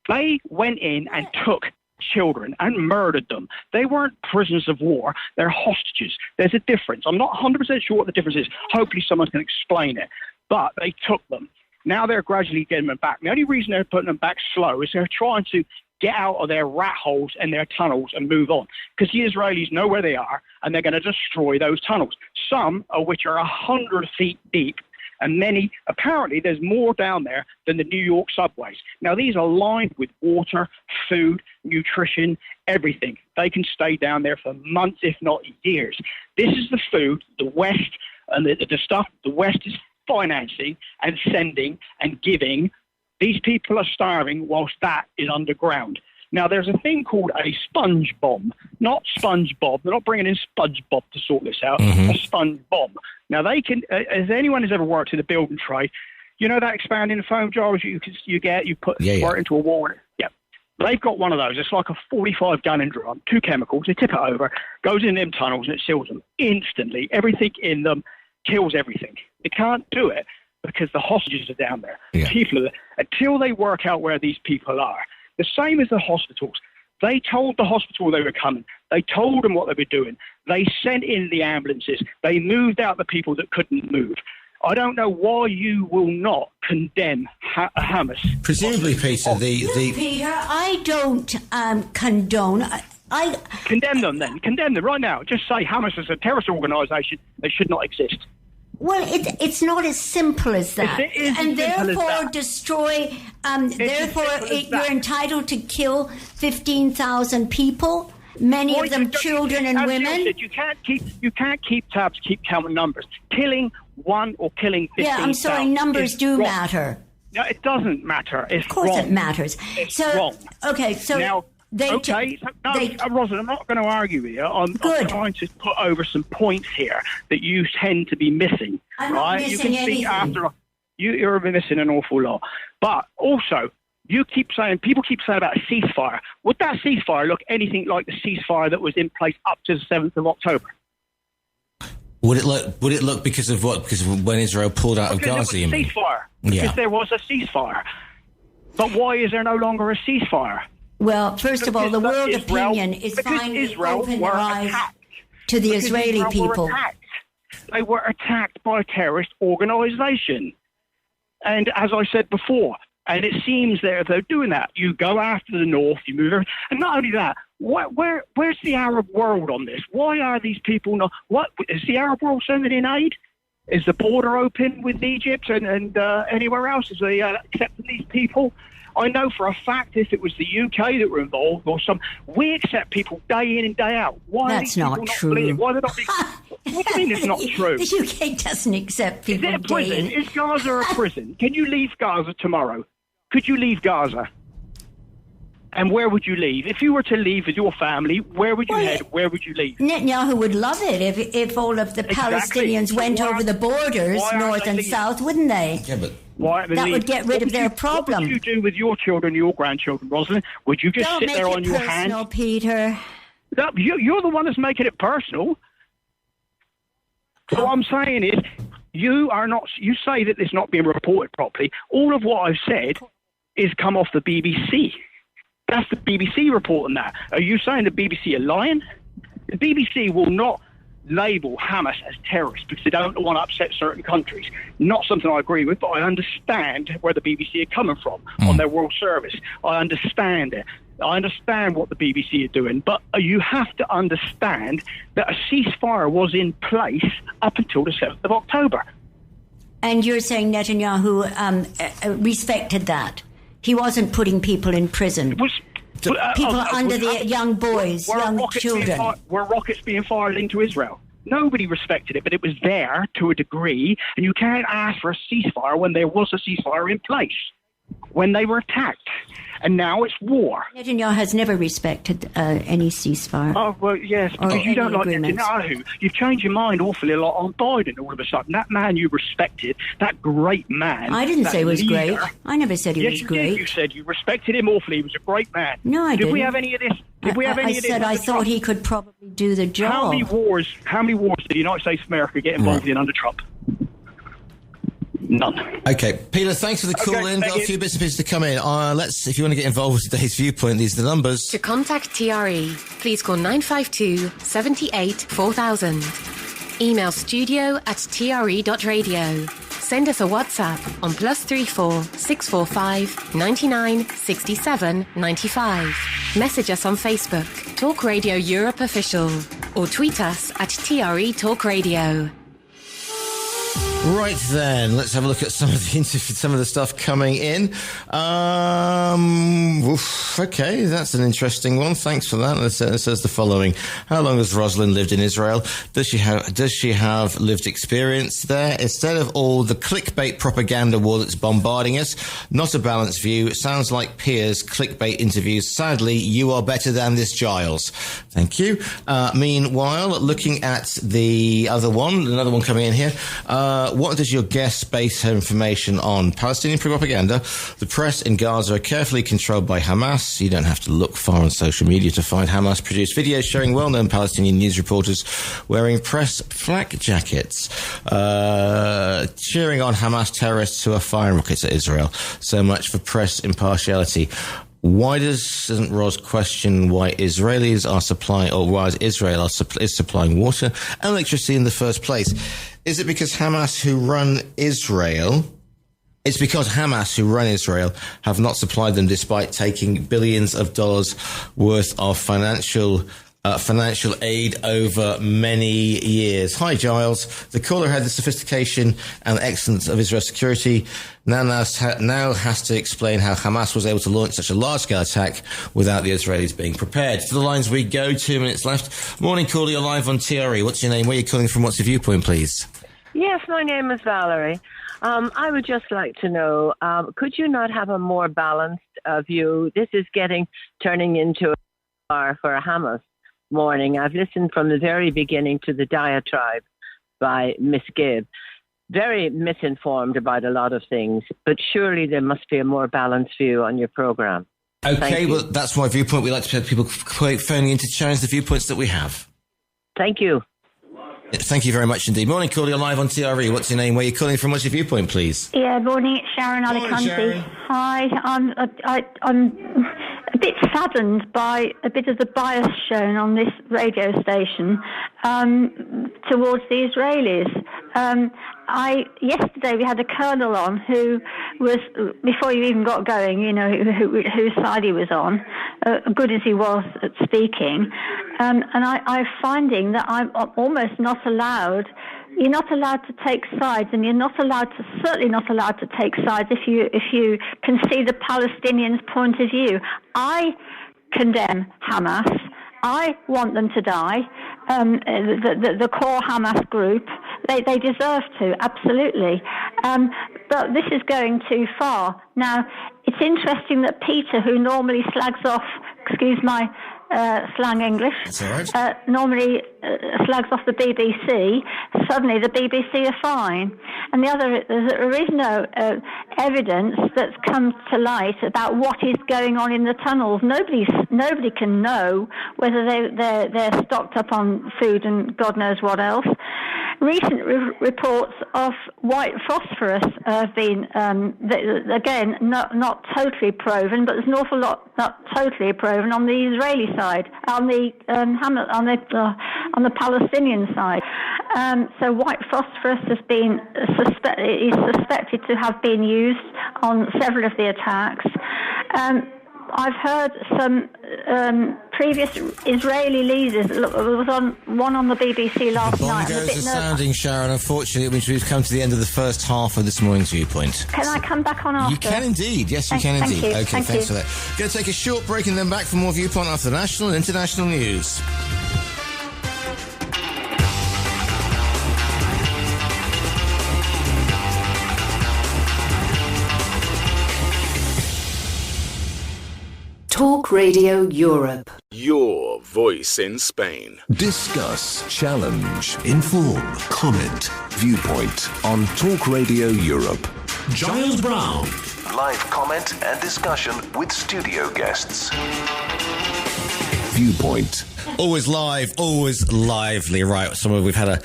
They went in and took children and murdered them. They weren't prisoners of war. They're hostages. There's a difference. I'm not 100% sure what the difference is. Hopefully someone can explain it. But they took them. Now they're gradually getting them back. The only reason they're putting them back slow is they're trying to get out of their rat holes and their tunnels and move on. Because the Israelis know where they are and they're going to destroy those tunnels. Some of which are 100 feet deep. And many, apparently, there's more down there than the New York subways. Now, these are lined with water, food, nutrition, everything. They can stay down there for months, if not years. This is the food the West and the stuff the West is financing and sending and giving. These people are starving whilst that is underground. Now, there's a thing called a sponge bomb, not SpongeBob. They're not bringing in SpongeBob to sort this out. A sponge bomb. Now, they can, as anyone has ever worked in the building trade, you know that expanding foam jars you put squirt into a wall? Yeah. They've got one of those. It's like a 45-gallon drum, 2 chemicals. They tip it over, goes in them tunnels, and it seals them instantly. Everything in them kills everything. They can't do it because the hostages are down there. Yeah. People are there. Until they work out where these people are. The same as the hospitals. They told the hospital they were coming. They told them what they were doing. They sent in the ambulances. They moved out the people that couldn't move. I don't know why you will not condemn Hamas. Presumably, Peter, Peter, I don't condone... I condemn them then. Condemn them right now. Just say Hamas is a terrorist organisation. They should not exist. Well, it's not as simple as that, and therefore destroy. You're entitled to kill 15,000 people, many of them children and women. You can't keep tabs, keep counting numbers. Killing one or killing 15,000. Yeah, I'm sorry. Numbers do matter. No, it doesn't matter. It's of course, wrong. it matters. It's wrong. Okay, so now. Rosalind, I'm not going to argue with you. I'm trying to put over some points here that you tend to be missing. I'm right? not missing anything. You're missing an awful lot. But also, people keep saying about a ceasefire. Would that ceasefire look anything like the ceasefire that was in place up to the 7th of October? Would it look because of what? Because of when Israel pulled out of Gaza, you mean? Ceasefire. Because there was a ceasefire. But why is there no longer a ceasefire? Well, first of all, the world opinion is finally open their eyes to the Israeli people. They were attacked by a terrorist organisation. And as I said before, And it seems they're doing that. You go after the North, you move everything. And not only that, where's the Arab world on this? Why are these people not... What is the Arab world sending in aid? Is the border open with Egypt and anywhere else? Is they accepting these people? I know for a fact if it was the UK that were involved or we accept people day in and day out. Why That's not true. Why are they not being... What do you mean it's not true? The UK doesn't accept people. Is it a prison? Is Gaza a prison? Can you leave Gaza tomorrow? Could you leave Gaza? And where would you leave? If you were to leave with your family, where would you head? Where would you leave? Netanyahu would love it if all of the Palestinians went over the borders, north and south, wouldn't they? Yeah, but... That would get rid of their problem. What would you do with your children, your grandchildren, Rosalind? Would you just sit there on your hands? Don't make it personal, Peter. No, you're the one that's making it personal. So what I'm saying is, you say that it's not being reported properly. All of what I've said is come off the BBC. That's the BBC reporting that. Are you saying the BBC are lying? The BBC will not label Hamas as terrorists because they don't want to upset certain countries. Not something I agree with, but I understand where the BBC are coming from on their world service. I understand it. I understand what the BBC are doing, but you have to understand that a ceasefire was in place up until the 7th of October. And you're saying Netanyahu respected that? He wasn't putting people in prison. People under the young boys, young children. Were rockets being fired into Israel? Nobody respected it, but it was there to a degree, and you can't ask for a ceasefire when there was a ceasefire in place, when they were attacked. And now it's war. Netanyahu has never respected any ceasefire. Oh, well, yes, because you don't like Netanyahu. You've changed your mind awfully a lot on Biden all of a sudden. That man you respected, that great man. I didn't say he was great. I never said he was great. Yes, you said you respected him awfully. He was a great man. No, I didn't. Did we have any of this? I said I thought he could probably do the job. How many wars did the United States of America get involved in under Trump? None. Okay, Peter, thanks for the call in. Got a few bits and pieces to come in. If you want to get involved with today's Viewpoint, these are the numbers. To contact TRE, please call 952 78 4000. Email studio@tre.radio. Send us a WhatsApp on +34 645 99 67 95. Message us on Facebook, Talk Radio Europe Official, or tweet us at TRE Talk Radio. Right then, let's have a look at some of the stuff coming in. Okay, that's an interesting one. Thanks for that. It says the following: how long has Rosalind lived in Israel? Does she have lived experience there? Instead of all the clickbait propaganda war that's bombarding us, not a balanced view. It sounds like Piers clickbait interviews. Sadly, you are better than this, Giles. Thank you. Meanwhile, looking at the other one, another one coming in here. What does your guest base her information on? Palestinian propaganda. The press in Gaza are carefully controlled by Hamas. You don't have to look far on social media to find Hamas-produced videos showing well-known Palestinian news reporters wearing press flak jackets, cheering on Hamas terrorists who are firing rockets at Israel. So much for press impartiality. Why doesn't Ros question why Israelis are supplying, or why Israel is supplying water and electricity in the first place? Is it because Hamas who run Israel? It's because Hamas who run Israel have not supplied them despite taking billions of dollars worth of financial aid over many years. Hi, Giles. The caller had the sophistication and excellence of Israel's security. Now has to explain how Hamas was able to launch such a large-scale attack without the Israelis being prepared. To the lines we go, 2 minutes left. Morning, caller, you're live on TRE. What's your name? Where are you calling from? What's your viewpoint, please? Yes, my name is Valerie. I would just like to know, could you not have a more balanced view? This is turning into a bar for Hamas morning. I've listened from the very beginning to the diatribe by Miss Gibb. Very misinformed about a lot of things, but surely there must be a more balanced view on your program. Okay, well, that's my viewpoint. We like to have people phoning in to challenge the viewpoints that we have. Thank you. Thank you very much indeed. Morning, caller, you're live on TRE. What's your name? Where are you calling from? What's your viewpoint, please? Yeah, morning. It's Sharon Alicante. Sharon. Hi, I'm bit saddened by a bit of the bias shown on this radio station towards the Israelis. Yesterday we had a colonel on who was, before you even got going, you know, whose side he was on, good as he was at speaking, and I'm finding that I'm almost not allowed. You're not allowed to take sides, and you're certainly not allowed to take sides if you can see the Palestinians' point of view. I condemn Hamas. I want them to die. The core Hamas group, they deserve to, absolutely. But this is going too far. Now, it's interesting that Peter, who normally slags off, excuse my slang English, normally slags off the BBC, suddenly the BBC are fine. And there is no evidence that's come to light about what is going on in the tunnels. Nobody can know whether they're stocked up on food and God knows what else. Recent reports of white phosphorus have been, again, not totally proven, but there's an awful lot not totally proven on the Israeli side, on the Palestinian side. So white phosphorus is suspected to have been used on several of the attacks. I've heard some previous Israeli leaders. Look, there was one on the BBC last night. The bongo's sounding, Sharon. Unfortunately, it means we've come to the end of the first half of this morning's Viewpoint. Can I come back on after? You can indeed. Yes, you can indeed. Thank you. Okay, thanks for that. Going to take a short break and then back for more Viewpoint after the national and international news. Talk Radio Europe. Your voice in Spain. Discuss, challenge, inform, comment, Viewpoint on Talk Radio Europe. Giles Brown. Live comment and discussion with studio guests. Viewpoint. Always live, always lively. Right, we've had a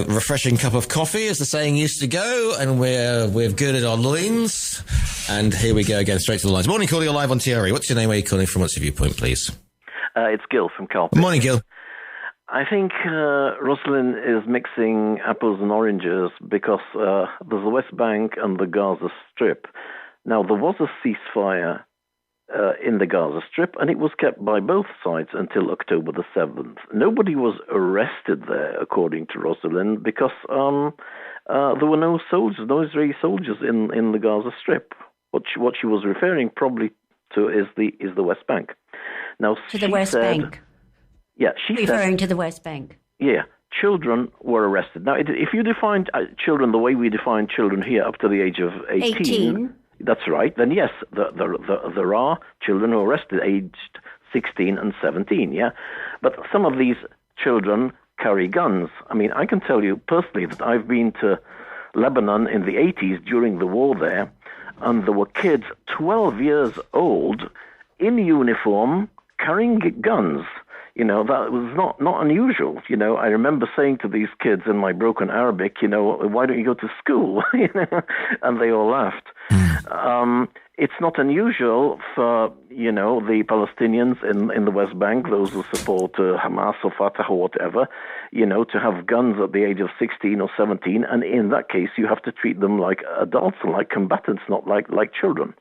refreshing cup of coffee, as the saying used to go, and we're good at our loins. And here we go again, straight to the lines. Morning, caller, you're live on TRE. What's your name? Where are you calling from? What's your Viewpoint, please? It's Gil from Carpet. Morning, Gil. I think Rosalind is mixing apples and oranges because there's the West Bank and the Gaza Strip. Now, there was a ceasefire in the Gaza Strip, and it was kept by both sides until October the 7th. Nobody was arrested there, according to Rosalind, because there were no soldiers, no Israeli soldiers in the Gaza Strip. What she was referring probably to is the West Bank. Now, to the West Bank. Yeah, she referring to the West Bank. Yeah, children were arrested. Now, if you defined children the way we define children here, up to the age of 18. That's right. Then yes, there are children who are arrested aged 16 and 17. Yeah, but some of these children carry guns. I mean, I can tell you personally that I've been to Lebanon in the 80s during the war there, and there were kids 12 years old in uniform carrying guns. You know, that was not unusual. You know, I remember saying to these kids in my broken Arabic, you know, why don't you go to school? You know, and they all laughed. It's not unusual for, you know, the Palestinians in the West Bank, those who support Hamas or Fatah or whatever, you know, to have guns at the age of 16 or 17. And in that case, you have to treat them like adults and like combatants, not like children.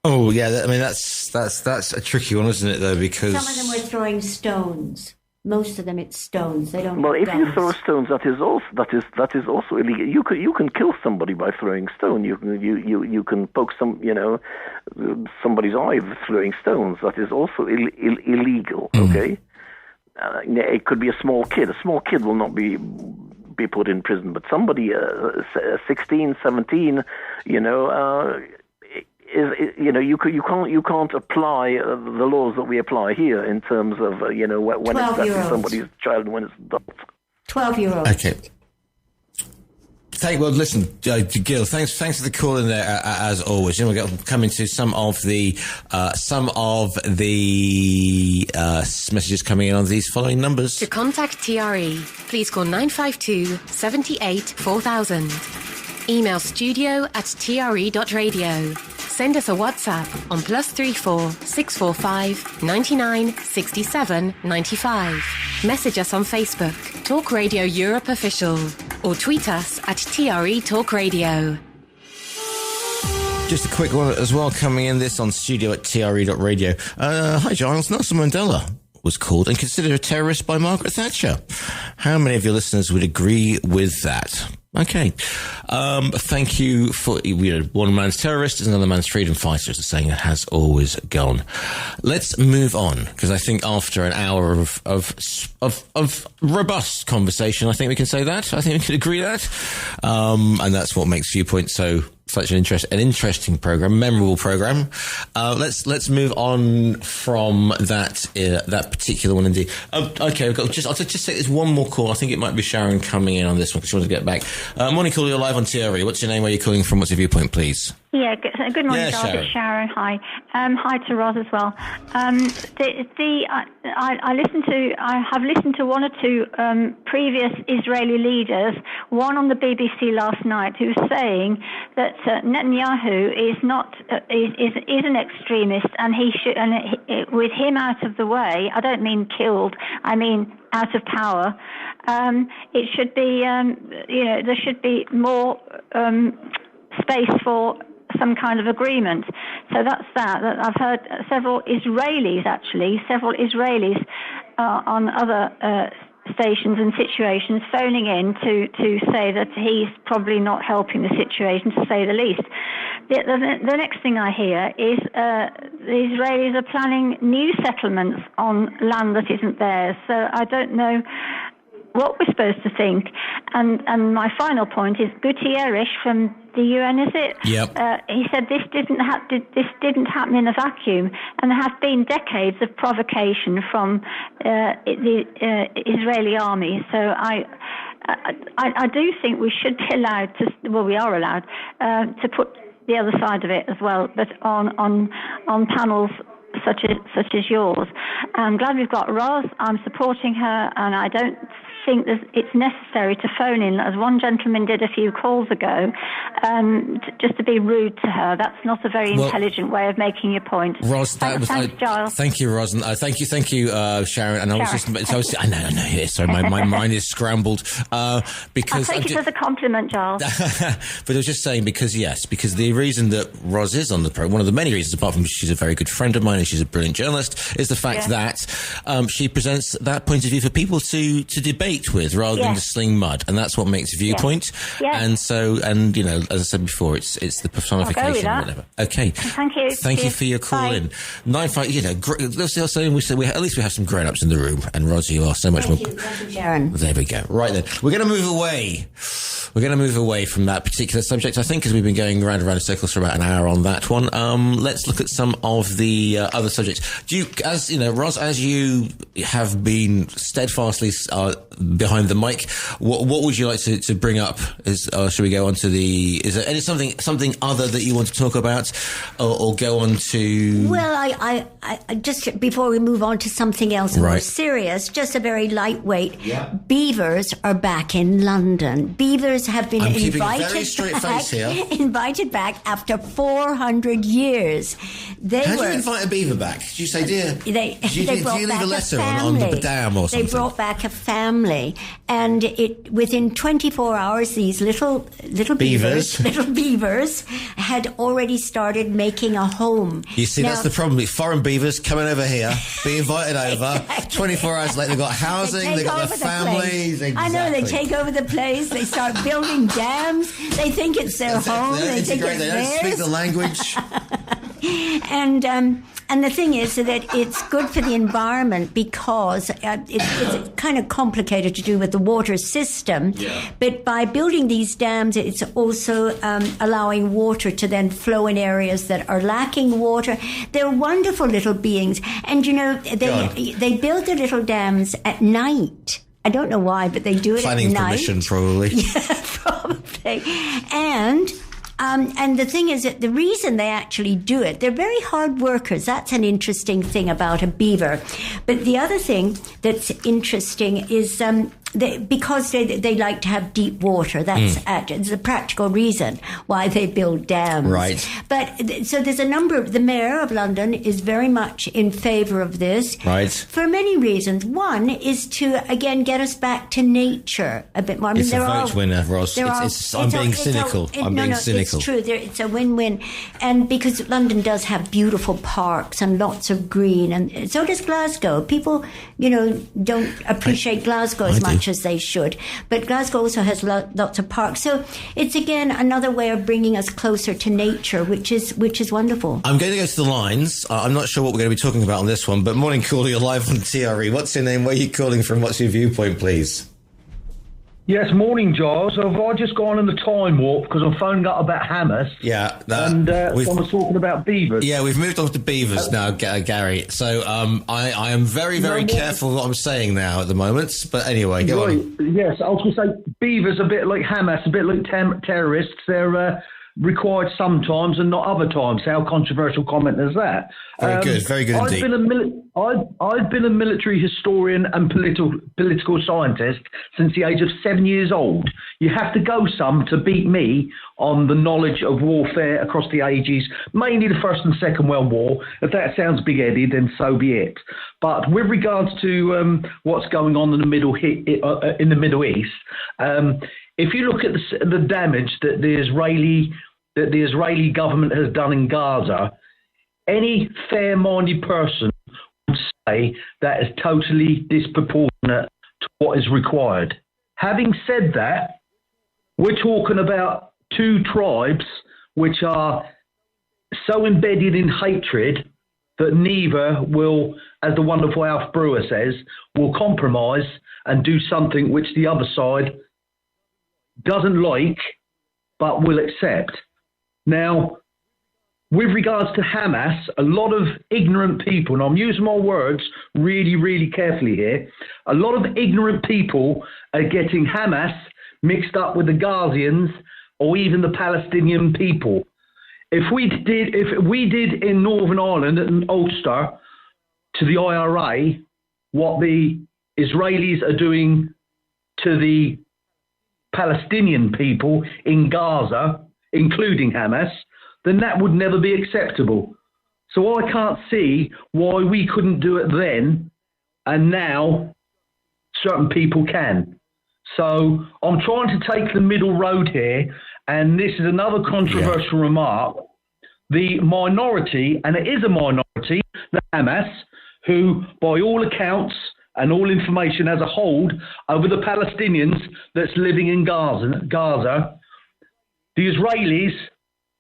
Oh, yeah. I mean, that's a tricky one, isn't it, though? Because some of them were throwing stones. Most of them, it's stones. They don't. Well, if guns. you throw stones, that is also illegal. You can kill somebody by throwing stone. You can poke somebody's eye with throwing stones. That is also illegal. Okay. It could be a small kid. A small kid will not be put in prison, but somebody 16, 17, you know. You can't apply the laws that we apply here in terms of when it's somebody's child and when it's adult. 12-year-olds. Okay. Well, listen, Gil, thanks for the call in there as always. You know, we're coming to some of the messages coming in on these following numbers. To contact TRE, please call 952 78 4000. Email studio@tre.radio. Send us a WhatsApp on +34 645 99 67 95. Message us on Facebook, Talk Radio Europe Official, or tweet us at TRE Talk Radio. Just a quick one as well coming in this on studio@tre.radio. Hi Giles, Nelson Mandela was called and considered a terrorist by Margaret Thatcher. How many of your listeners would agree with that? Okay. Thank you for, one man's terrorist is another man's freedom fighter, is a saying that has always gone. Let's move on, because I think after an hour of robust conversation, I think we can say that. I think we can agree that. And that's what makes Viewpoint such an interesting program, memorable program. Let's move on from that particular one indeed. Okay, I'll just take this one more call. I think it might be Sharon coming in on this one because she wants to get back. Morning, call. You're live on TRE. What's your name? Where are you calling from? What's your viewpoint, please? Yeah, good morning, Giles. Sharon. It's Sharon. Hi. Hi to Roz as well. I have listened to one or two previous Israeli leaders, one on the BBC last night, who's saying that Netanyahu is not is an extremist, and he should, with him out of the way, I don't mean killed, I mean out of power. It should be, there should be more space for some kind of agreement. So that's that. I've heard several Israelis on other stations and situations phoning in to say that he's probably not helping the situation, to say the least. The next thing I hear is the Israelis are planning new settlements on land that isn't theirs. So I don't know what we're supposed to think. And my final point is Gutierrez from the UN, is it? Yep. He said this didn't happen in a vacuum, and there have been decades of provocation from the Israeli army. So I do think we should be allowed to. Well, we are allowed to put the other side of it as well, but on panels such as yours. I'm glad we've got Roz. I'm supporting her, and I don't think it's necessary to phone in, as one gentleman did a few calls ago, just to be rude to her. That's not a very intelligent way of making your point. Roz, thanks, Giles. Thank you, Roz, and thank you, Sharon. And I know. Yeah, sorry, my mind is scrambled because I take it as a compliment, Giles. But I was just saying because the reason that Roz is on the program, one of the many reasons, apart from she's a very good friend of mine and she's a brilliant journalist, is the fact that she presents that point of view for people to debate with rather than to sling mud, and that's what makes Viewpoint. And so, as I said before, it's the personification or whatever. Okay. Thank you. Thank you for your call in. 9-5, let's say at least we have some grown-ups in the room, and Rosie, you are so much more. Thank you, Sharon. There we go. Right then, we're going to move away. We're going to move away from that particular subject, I think, because we've been going round and round in circles for about an hour on that one. Let's look at some of the other subjects. Roz, as you have been steadfastly behind the mic, what would you like to bring up? Should we go on to is there any something other that you want to talk about, or go on to? Well, I just before we move on to something else more serious, just a very lightweight. Yeah. Beavers are back in London. Beavers have been invited back after 400 years. How do you invite a beaver back? Did you say, dear? Do you leave a letter on the dam or something? They brought back a family, and within 24 hours, these little beavers had already started making a home. You see, that's the problem. Foreign beavers coming over here, be invited over. 24 hours later, they've got housing, they've got their families. Exactly. I know, they take over the place. They start building dams. They think it's their home. They think it's theirs. They don't speak the language. And the thing is that it's good for the environment because it's kind of complicated to do with the water system. Yeah. But by building these dams, it's also allowing water to then flow in areas that are lacking water. They're wonderful little beings. And, they build their little dams at night. I don't know why, but they do it at night. Planning permission, probably. Yeah, probably. And the thing is that the reason they actually do it, they're very hard workers. That's an interesting thing about a beaver. But the other thing that's interesting is because they like to have deep water. That's the practical reason why they build dams. Right. But so there's a number. The Mayor of London is very much in favour of this. Right. For many reasons. One is to again get us back to nature a bit more. I mean, It's a vote winner, Ross. I'm being cynical. It's true. It's a win-win, and because London does have beautiful parks and lots of green, and so does Glasgow. People, don't appreciate Glasgow as much as they should, but Glasgow also has lots of parks. So it's again another way of bringing us closer to nature, which is wonderful. I'm going to go to the lines. I'm not sure what we're going to be talking about on this one, but morning caller, you're live on TRE. What's your name? Where are you calling from? What's your viewpoint, please? Yes, morning, Giles. Have I just gone on the time warp because I'm phoning up about Hamas? Yeah. Someone's talking about beavers. Yeah, we've moved on to beavers now, Gary. So I am very, very careful what I'm saying now at the moment. But anyway, go on. Yes, I was going to say beavers a bit like Hamas, a bit like terrorists. They're required sometimes and not other times. How controversial comment is that? Very good indeed. I've been a military historian and political scientist since the age of 7 years old. You have to go some to beat me on the knowledge of warfare across the ages, mainly the First and Second World War. If that sounds big-headed, then so be it. But with regards to what's going on in the Middle East, if you look at the damage that the Israeli government has done in Gaza, any fair-minded person would say that is totally disproportionate to what is required. Having said that, we're talking about two tribes which are so embedded in hatred that neither will, as the wonderful Alf Brewer says, will compromise and do something which the other side doesn't like but will accept. Now, with regards to Hamas, a lot of ignorant people, and I'm using my words really, really carefully here, a lot of ignorant people are getting Hamas mixed up with the Gazians or even the Palestinian people. If we did in Northern Ireland and Ulster to the IRA what the Israelis are doing to the Palestinian people in Gaza, including Hamas, then that would never be acceptable. So I can't see why we couldn't do it then, and now certain people can. So I'm trying to take the middle road here, and this is another controversial remark. The minority, and it is a minority, the Hamas, who by all accounts and all information has a hold over the Palestinians that's living in Gaza, the Israelis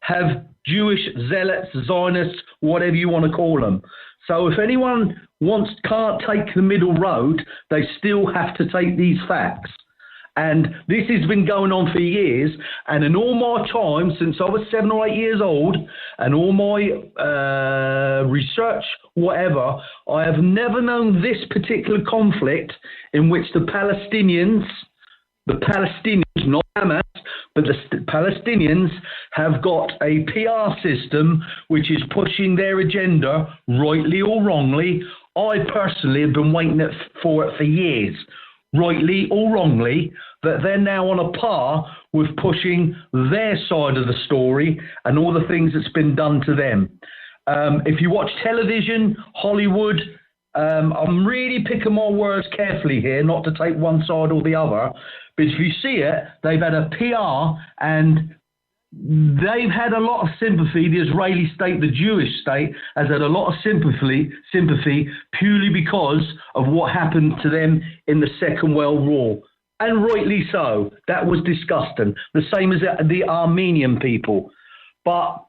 have Jewish zealots, Zionists, whatever you want to call them. So if anyone can't take the middle road, they still have to take these facts. And this has been going on for years. And in all my time, since I was 7 or 8 years old, and all my research, whatever, I have never known this particular conflict in which the Palestinians, not Hamas, but the Palestinians have got a PR system which is pushing their agenda, rightly or wrongly. I personally have been waiting for it for years, rightly or wrongly, that they're now on a par with pushing their side of the story and all the things that's been done to them. If you watch television, Hollywood, I'm really picking my words carefully here, not to take one side or the other, but if you see it, they've had a PR and they've had a lot of sympathy. The Israeli state, the Jewish state, has had a lot of sympathy purely because of what happened to them in the Second World War. And rightly so. That was disgusting. The same as the Armenian people. But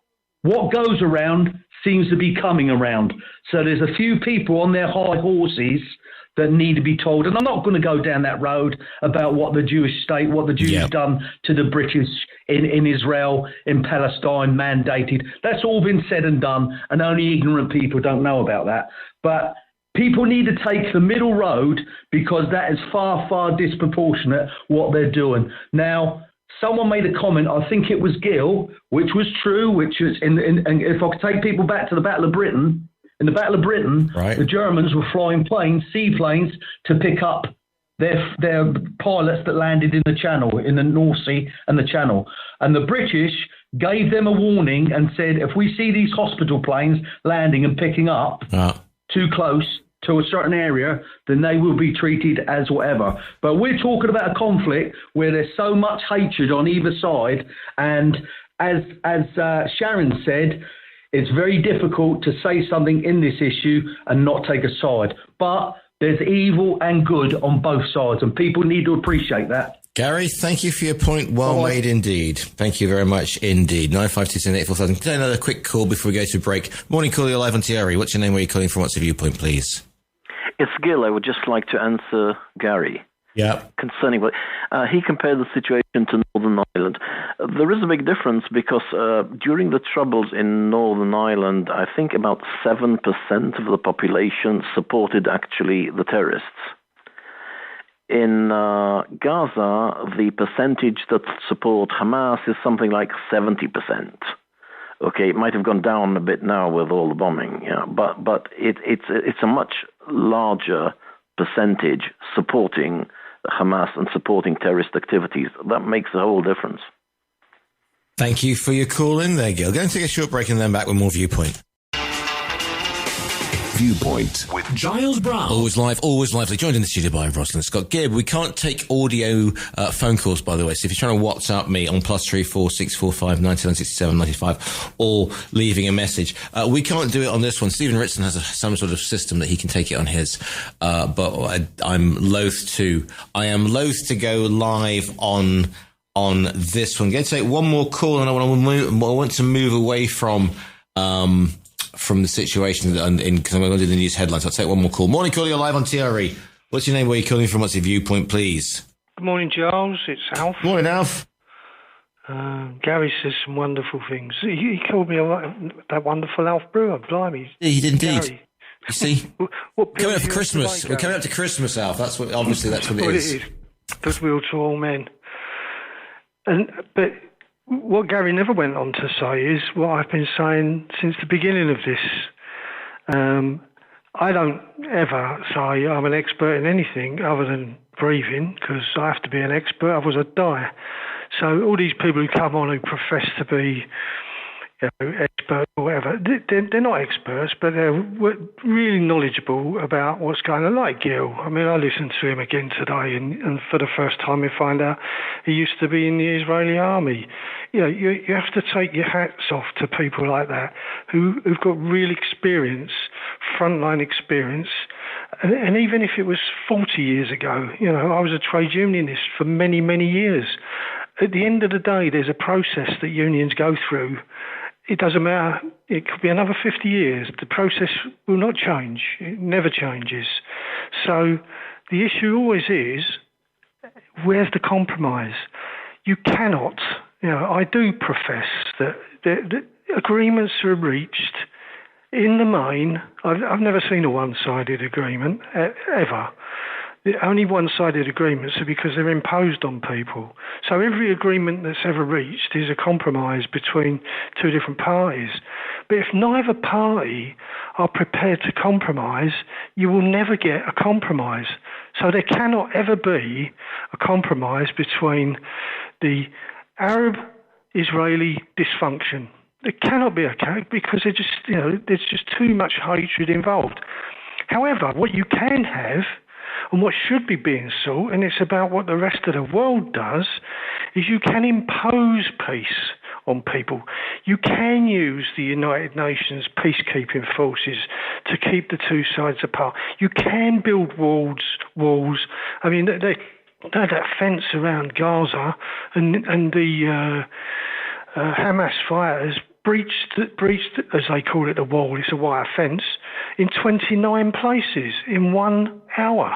what goes around seems to be coming around. So there's a few people on their high horses that need to be told. And I'm not going to go down that road about what the Jewish state, what the Jews have done to the British in Israel, in Palestine, mandated. That's all been said and done, and only ignorant people don't know about that. But people need to take the middle road because that is far, far disproportionate what they're doing. Now, someone made a comment, I think it was Gil, which was true, which was, and if I could take people back to the Battle of Britain, in the Battle of Britain, the Germans were flying seaplanes to pick up They're pilots that landed in the Channel, in the North Sea and the Channel. And the British gave them a warning and said, if we see these hospital planes landing and picking up too close to a certain area, then they will be treated as whatever. But we're talking about a conflict where there's so much hatred on either side. And as Sharon said, it's very difficult to say something in this issue and not take a side. But there's evil and good on both sides, and people need to appreciate that. Gary, thank you for your point. Well made indeed. Thank you very much indeed. 952784000. Can I another quick call before we go to break? Morning, caller, you're live on TRE. What's your name? Where are you calling from? What's your viewpoint, please? It's Gil. I would just like to answer Gary. Yeah. Concerning what he compared the situation to Northern Ireland. There is a big difference because during the Troubles in Northern Ireland, I think about 7% of the population supported actually the terrorists. In Gaza, the percentage that support Hamas is something like 70%. Okay, it might have gone down a bit now with all the bombing, but it's a much larger percentage supporting Hamas and supporting terrorist activities. That makes a whole difference. Thank you for your call in there, Gil. Going to take a short break and then back with more Viewpoint. Viewpoint with Giles Brown. Always live, always lively. Joined in the studio by Rosalind Scott Gibb. We can't take audio phone calls, by the way. So if you're trying to WhatsApp me on +34 645 9967 95 or leaving a message, we can't do it on this one. Stephen Ritson has some sort of system that he can take it on his, but I am loath to go live on this one. I'm going to take one more call, and I want to move away from the situation because I'm going to do the news headlines. I'll take one more call. Morning, caller, you're live on TRE. What's your name? Where are you calling from? What's your viewpoint, please? Good morning, Giles. It's Alf. Morning, Alf. Gary says some wonderful things. He called me that wonderful Alf Brewer. Blimey. He did indeed. Gary. You see, coming up for Christmas. We're coming up to Christmas, Alf. That's what it is. Goodwill to all men. But what Gary never went on to say is what I've been saying since the beginning of this. I don't ever say I'm an expert in anything other than breathing, because I have to be an expert, otherwise I'd die. So all these people who come on who profess to be experts or whatever, they're not experts, but they're really knowledgeable about what's going on, like Gil. I mean, I listened to him again today, and for the first time we find out he used to be in the Israeli army. You know, you have to take your hats off to people like that who've got real experience, frontline experience. And even if it was 40 years ago, you know, I was a trade unionist for many, many years. At the end of the day, there's a process that unions go through. It doesn't matter. It could be another 50 years. The process will not change. It never changes. So the issue always is, where's the compromise? You cannot, I do profess that the agreements are reached. In the main, I've never seen a one-sided agreement, ever. The only one-sided agreements are because they're imposed on people. So every agreement that's ever reached is a compromise between two different parties. But if neither party are prepared to compromise, you will never get a compromise. So there cannot ever be a compromise between the Arab-Israeli dysfunction. It cannot be okay because there's just too much hatred involved. However, what you can have, and what should be being sought, and it's about what the rest of the world does, is you can impose peace on people. You can use the United Nations peacekeeping forces to keep the two sides apart. You can build walls. I mean, they had that fence around Gaza, and the Hamas fighters breached, as they call it, the wall. It's a wire fence in 29 places in 1 hour.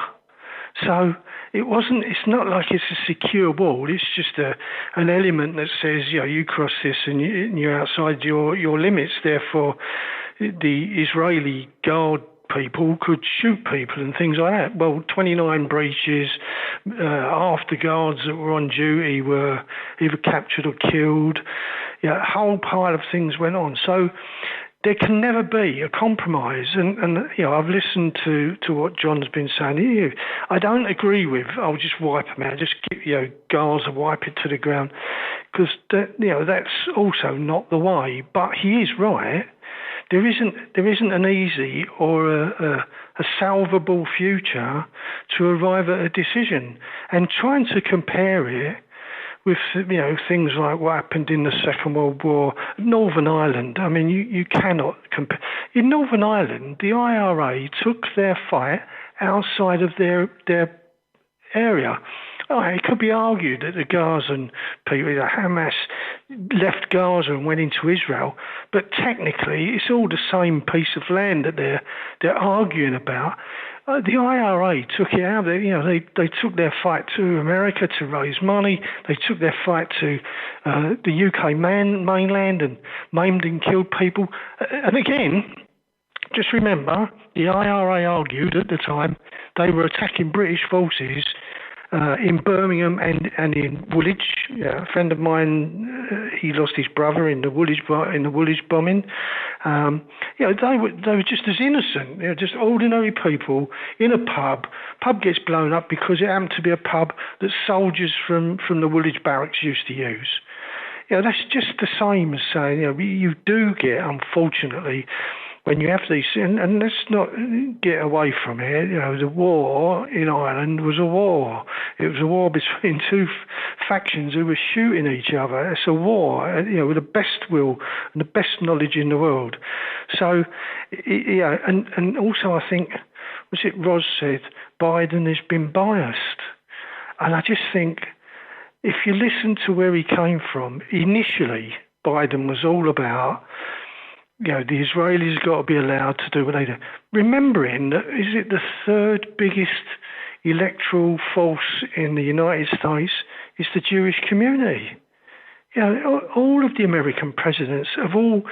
So it's not like it's a secure wall. It's just an element that says, you cross this and you're outside your limits. Therefore, the Israeli guard people could shoot people and things like that. Well, 29 breaches. Half the guards that were on duty were either captured or killed. A whole pile of things went on. So there can never be a compromise. And I've listened to what John's been saying. I don't agree with, I'll just wipe them out, just get, Giles and wipe it to the ground, because that's also not the way. But he is right. There isn't an easy or a salvable future to arrive at a decision. And trying to compare it with things like what happened in the Second World War, Northern Ireland. I mean, you cannot compare. In Northern Ireland, the IRA took their fight outside of their area. It could be argued that the Gazan people, the Hamas, left Gaza and went into Israel, but technically it's all the same piece of land that they're arguing about. The IRA took it out. They took their fight to America to raise money. They took their fight to the UK mainland and maimed and killed people. And again, just remember, the IRA argued at the time they were attacking British forces in Birmingham and in Woolwich. A friend of mine, he lost his brother in the Woolwich bombing. They were just as innocent. Just ordinary people in a pub. Pub gets blown up because it happened to be a pub that soldiers from the Woolwich barracks used to use. That's just the same as saying, you do get, unfortunately, when you have these, and let's not get away from it, the war in Ireland was a war. It was a war between two factions who were shooting each other. It's a war, with the best will and the best knowledge in the world. So, and also I think, was it Ros said, Biden has been biased. And I just think, if you listen to where he came from, initially, Biden was all about, the Israelis got to be allowed to do what they do. Remembering that, is it the third biggest electoral force in the United States is the Jewish community? All of the American presidents have all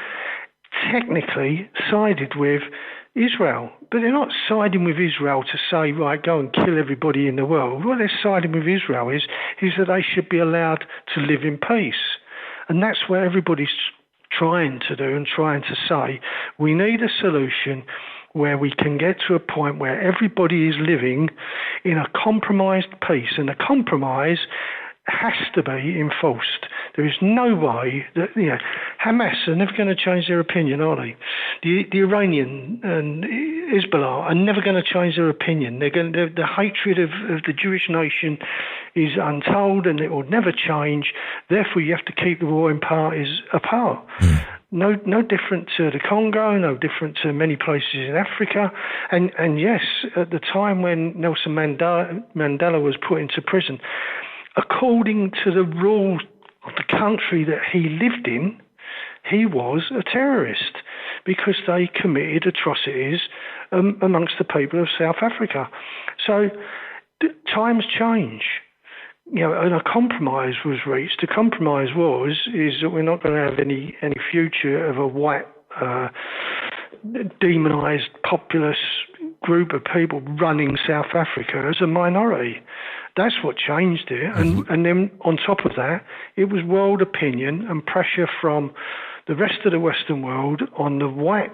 technically sided with Israel, but they're not siding with Israel to say, right, go and kill everybody in the world. What they're siding with Israel is that they should be allowed to live in peace. And that's where everybody's trying to do and trying to say, we need a solution where we can get to a point where everybody is living in a compromised peace, and a compromise has to be enforced. There is no way that, Hamas are never going to change their opinion, are they? The Iranian and Hezbollah are never going to change their opinion. The hatred of the Jewish nation is untold, and it will never change. Therefore, you have to keep the warring parties apart. No different to the Congo, no different to many places in Africa. And yes, at the time when Nelson Mandela was put into prison, according to the rules of the country that he lived in, he was a terrorist because they committed atrocities amongst the people of South Africa. So times change. And a compromise was reached. The compromise is that we're not going to have any future of a white, demonised populous group of people running South Africa as a minority. That's what changed it. And then on top of that, it was world opinion and pressure from the rest of the Western world on the white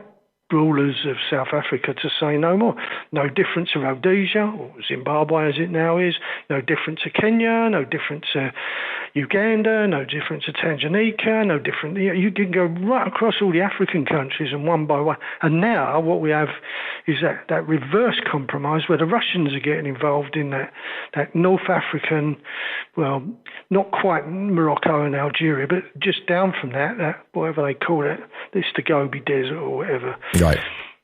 rulers of South Africa to say no more. No different to Rhodesia, or Zimbabwe as it now is, no different to Kenya, no different to Uganda, no different to Tanzania, no different. You can go right across all the African countries and one by one. And now what we have is that reverse compromise where the Russians are getting involved in that North African, well, not quite Morocco and Algeria, but just down from that whatever they call it, it's the Gobi Desert or whatever. Right.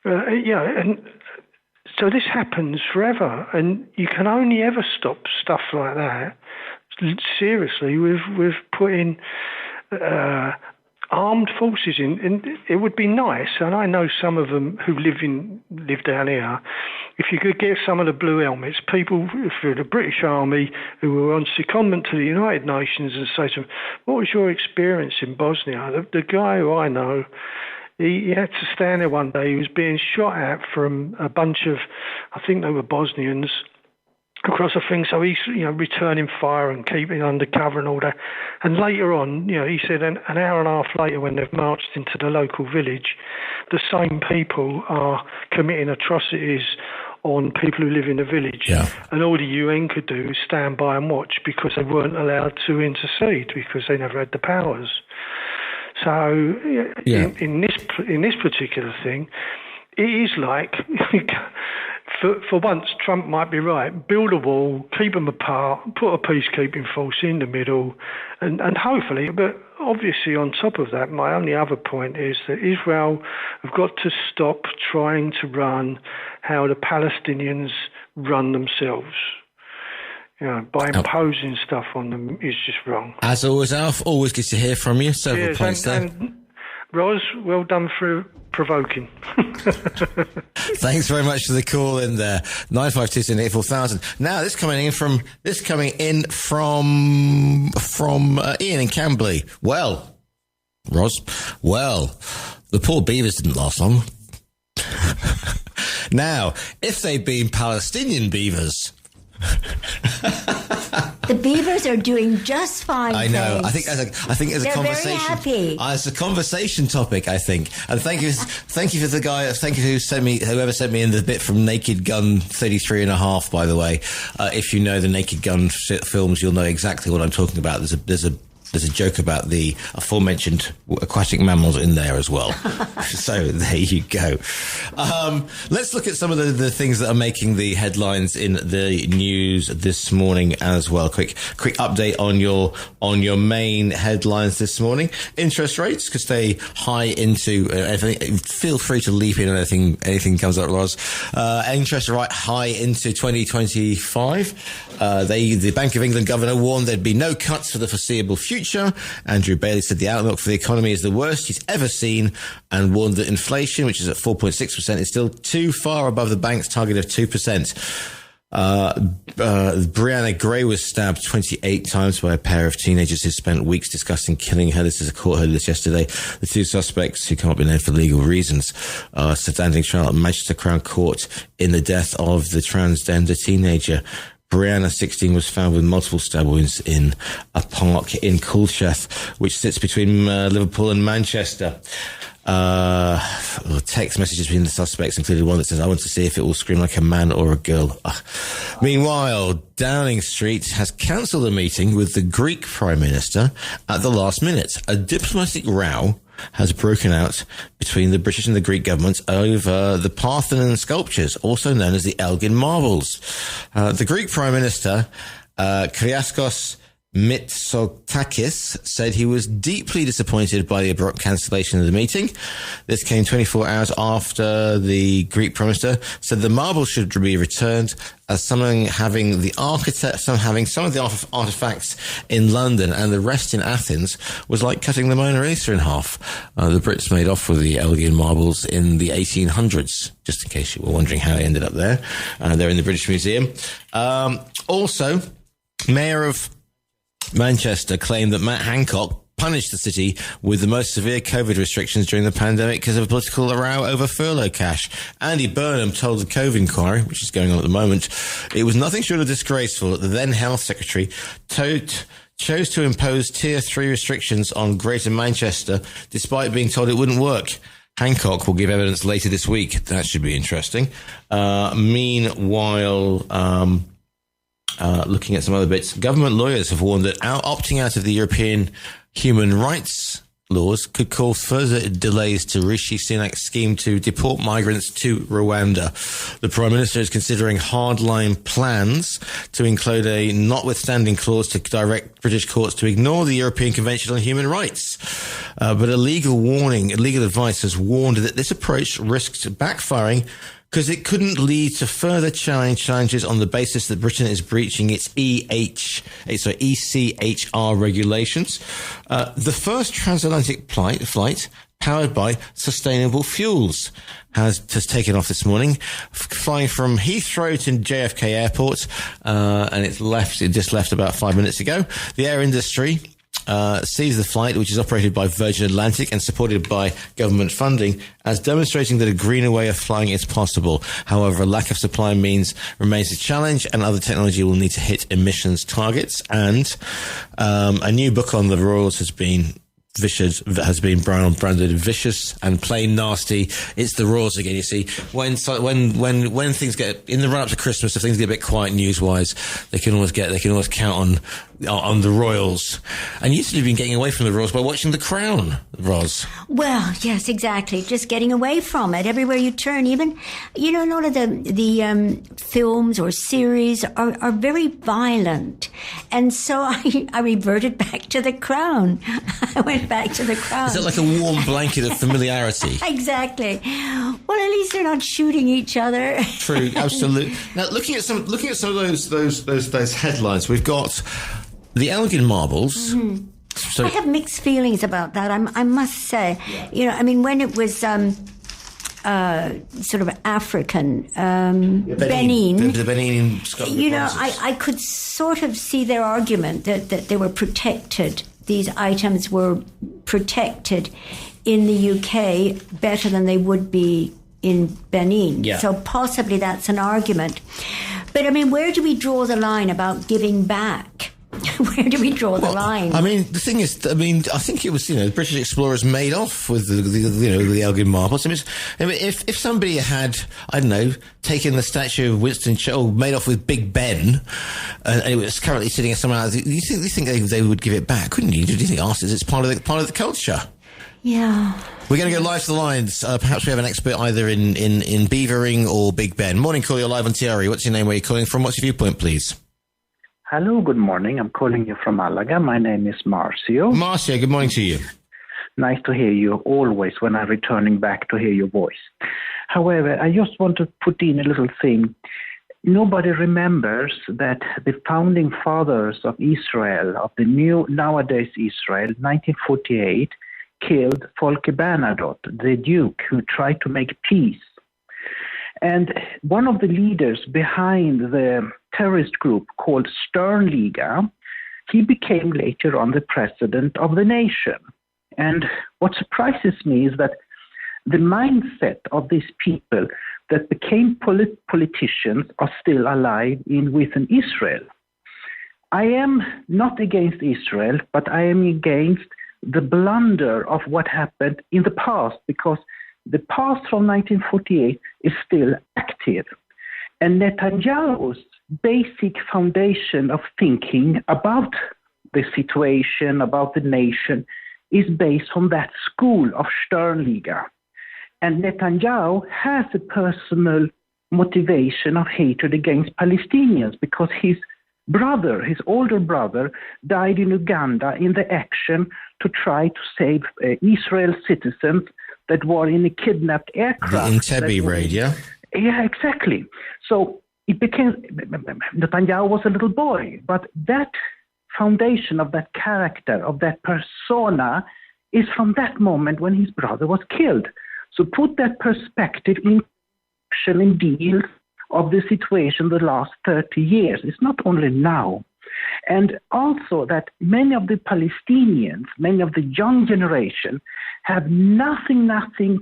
And so this happens forever, and you can only ever stop stuff like that seriously with putting armed forces in. And it would be nice, and I know some of them who live down here, if you could get some of the blue helmets, people for the British Army who were on secondment to the United Nations, and say to them, what was your experience in Bosnia? The guy who I know, he had to stand there one day. He was being shot at from a bunch of, I think they were Bosnians, across a thing. So he's, returning fire and keeping undercover and all that. And later on, he said an hour and a half later, when they've marched into the local village, the same people are committing atrocities on people who live in the village. Yeah. And all the UN could do is stand by and watch, because they weren't allowed to intercede because they never had the powers. So in this particular thing, it is like, for once, Trump might be right. Build a wall, keep them apart, put a peacekeeping force in the middle, and hopefully, but obviously on top of that, my only other point is that Israel have got to stop trying to run how the Palestinians run themselves. By imposing stuff on them is just wrong. As always, Alf, always good to hear from you. Several points there. And Ros, well done for provoking. Thanks very much for the call in there. 952-84000. Now this coming in from Ian in Camberley. Well, Ros, the poor beavers didn't last long. Now, if they'd been Palestinian beavers. The beavers are doing just fine. I know. Thanks. I think as a conversation, very happy. As a conversation topic, I think. And thank you for the guy. Thank you whoever sent me in the bit from Naked Gun 33.5. By the way, if you know the Naked Gun films, you'll know exactly what I'm talking about. There's a joke about the aforementioned aquatic mammals in there as well. So there you go. Let's look at some of the things that are making the headlines in the news this morning as well. Quick update on your main headlines this morning. Interest rates could stay high into everything. Feel free to leap in anything comes up, Roz. Interest rate high into 2025. The Bank of England governor warned there'd be no cuts for the foreseeable future. Andrew Bailey said the outlook for the economy is the worst he's ever seen, and warned that inflation, which is at 4.6%, is still too far above the bank's target of 2%. Brianna Gray was stabbed 28 times by a pair of teenagers who spent weeks discussing killing her. This is a court heard this yesterday. The two suspects, who can't be named for legal reasons, are standing trial at Manchester Crown Court in the death of the transgender teenager. Brianna, 16, was found with multiple stab wounds in a park in Culcheth, which sits between Liverpool and Manchester. Text messages between the suspects included one that says, "I want to see if it will scream like a man or a girl." Meanwhile, Downing Street has cancelled a meeting with the Greek Prime Minister at the last minute. A diplomatic row has broken out between the British and the Greek governments over the Parthenon sculptures, also known as the Elgin Marbles. The Greek Prime Minister, Kyriakos Mitsotakis, said he was deeply disappointed by the abrupt cancellation of the meeting. This came 24 hours after the Greek Prime Minister said the marbles should be returned, as some having some of the artifacts in London and the rest in Athens was like cutting the Mona Lisa in half. The Brits made off with the Elgin marbles in the 1800s, just in case you were wondering how they ended up there. They're in the British Museum. Also, Mayor of Manchester claimed that Matt Hancock punished the city with the most severe COVID restrictions during the pandemic because of a political row over furlough cash. Andy Burnham told the COVID inquiry, which is going on at the moment, it was nothing short of disgraceful that the then Health Secretary chose to impose Tier 3 restrictions on Greater Manchester despite being told it wouldn't work. Hancock will give evidence later this week. That should be interesting. Meanwhile, looking at some other bits, government lawyers have warned that opting out of the European human rights laws could cause further delays to Rishi Sunak's scheme to deport migrants to Rwanda. The Prime Minister is considering hardline plans to include a notwithstanding clause to direct British courts to ignore the European Convention on Human Rights. But legal advice has warned that this approach risks backfiring because it couldn't lead to further challenges on the basis that Britain is breaching its ECHR regulations. The first transatlantic flight powered by sustainable fuels has taken off this morning, flying from Heathrow to JFK Airport, and it just left about 5 minutes ago. The air industry sees the flight, which is operated by Virgin Atlantic and supported by government funding, as demonstrating that a greener way of flying is possible. However, a lack of supply remains a challenge, and other technology will need to hit emissions targets. And a new book on the Royals has been branded vicious and plain nasty. It's the Royals again. You see, when things get in the run up to Christmas, if things get a bit quiet news wise, they can always count on the Royals. And you have been getting away from the Royals by watching The Crown, Roz. Well, yes, exactly. Just getting away from it. Everywhere you turn, even, a lot of the films or series are very violent. And so I reverted back to The Crown. I went back to The Crown. Is it like a warm blanket of familiarity? Exactly. Well, at least they're not shooting each other. True, absolutely. Now, looking at some of those headlines, we've got the Elgin Marbles. Mm-hmm. So I have mixed feelings about that. I must say, when it was sort of African, Benin, the Benin, Scotland. I could sort of see their argument that they were protected. These items were protected in the UK better than they would be in Benin. Yeah. So possibly that's an argument. But where do we draw the line about giving back? Where do we draw the line? The thing is, I think it was, the British explorers made off with the Elgin Marbles. If somebody had, I don't know, taken the statue of Winston Churchill, made off with Big Ben, and it was currently sitting somewhere else, you think they would give it back, couldn't you? Do you think it's part of the culture? Yeah. We're going to go live to the lines. Perhaps we have an expert either in Beavering or Big Ben. Morning, call. You're live on TRE. What's your name? Where are you calling from? What's your viewpoint, please? Hello, good morning. I'm calling you from Malaga. My name is Marcio. Marcio, good morning to you. Nice to hear you always when I'm returning back to hear your voice. However, I just want to put in a little thing. Nobody remembers that the founding fathers of Israel, of the nowadays Israel, 1948, killed Folke Bernadotte, the Duke, who tried to make peace. And one of the leaders behind the terrorist group called Sternliga, he became later on the president of the nation. And what surprises me is that the mindset of these people that became politicians are still alive within Israel. I am not against Israel, but I am against the blunder of what happened in the past, because the past from 1948 is still active. And Netanyahu's basic foundation of thinking about the situation, about the nation, is based on that school of Sternliga. And Netanyahu has a personal motivation of hatred against Palestinians because his older brother, died in Uganda in the action to try to save Israel citizens that were in a kidnapped aircraft. The Entebbe raid, yeah? Yeah, exactly. So it became, Netanyahu was a little boy, but that foundation of that character, of that persona, is from that moment when his brother was killed. So put that perspective in action and deal of the situation the last 30 years. It's not only now. And also that many of the Palestinians, many of the young generation, have nothing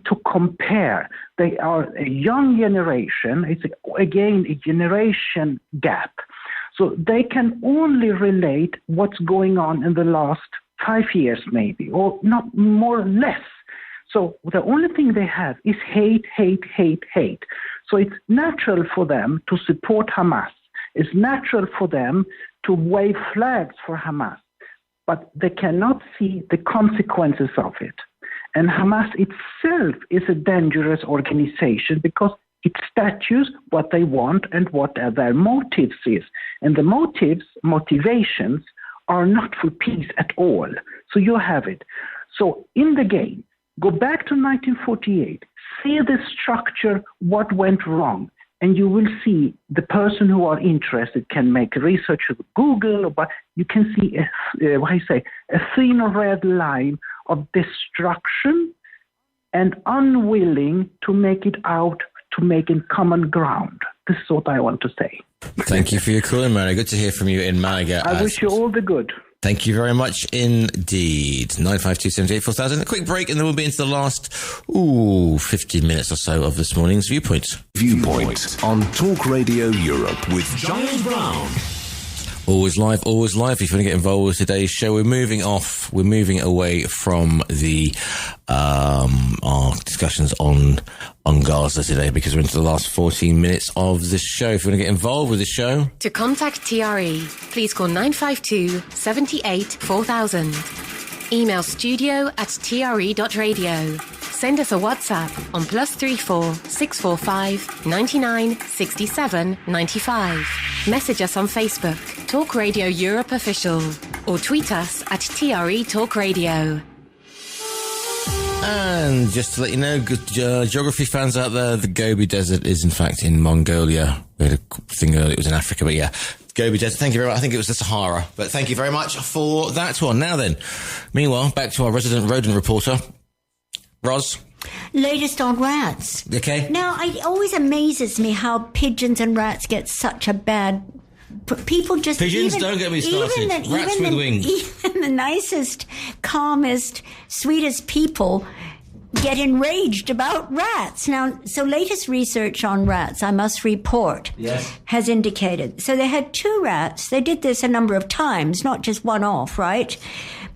to compare. They are a young generation. It's, again, a generation gap. So they can only relate what's going on in the last 5 years maybe, or not, more or less. So the only thing they have is hate. So it's natural for them to support Hamas. It's natural for them to wave flags for Hamas, but they cannot see the consequences of it. And Hamas itself is a dangerous organization because it statues what they want and what their motives is. And the motivations are not for peace at all. So you have it. So in the game, go back to 1948, see the structure, what went wrong, and you will see the person who are interested can make research with Google, but you can see a thin red line of destruction and unwilling to make it out, to make it common ground. This is what I want to say. Thank you for your call, Mario. Good to hear from you in Malaga. I wish you all the good. Thank you very much indeed. 952-78-4000. A quick break and then we'll be into the last 15 minutes or so of this morning's Viewpoint. Viewpoint on Talk Radio Europe with Giles Brown. Always live, always live. If you want to get involved with today's show, we're moving away from the our discussions on Gaza today because we're into the last 14 minutes of this show. If you want to get involved with the show, To contact TRE, please call 952 78 4000. Email studio@tre.radio. Send us a WhatsApp on +34 645 99 67 95. Message us on Facebook, Talk Radio Europe Official, or tweet us at TRE Talk Radio. and just to let you know, good geography fans out there, the Gobi Desert is in fact in Mongolia. We had a thing earlier, it was in Africa, but yeah. Gobi Desert, thank you very much. I think it was the Sahara, but thank you very much for that one. Now then, meanwhile, back to our resident rodent reporter, Roz. Latest on rats. Okay. Now, it always amazes me how pigeons and rats get such a bad... People just... Pigeons, don't get me started. Rats with wings. Even the nicest, calmest, sweetest people get enraged about rats. Now, so latest research on rats, I must report, has indicated. So they had 2 rats. They did this a number of times, not just one off, right?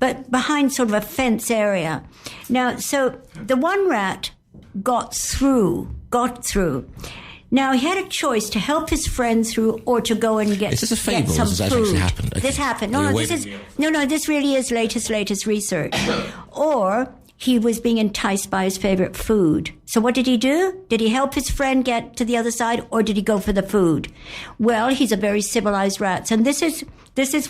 But behind sort of a fence area. Now, so the one rat got through. Now, he had a choice to help his friend through or to go and get some food. Is this a fable or does this actually happen? Okay. This happened. This really is latest research. Or he was being enticed by his favorite food. So what did he do? Did he help his friend get to the other side or did he go for the food? Well, he's a very civilized rat. And this is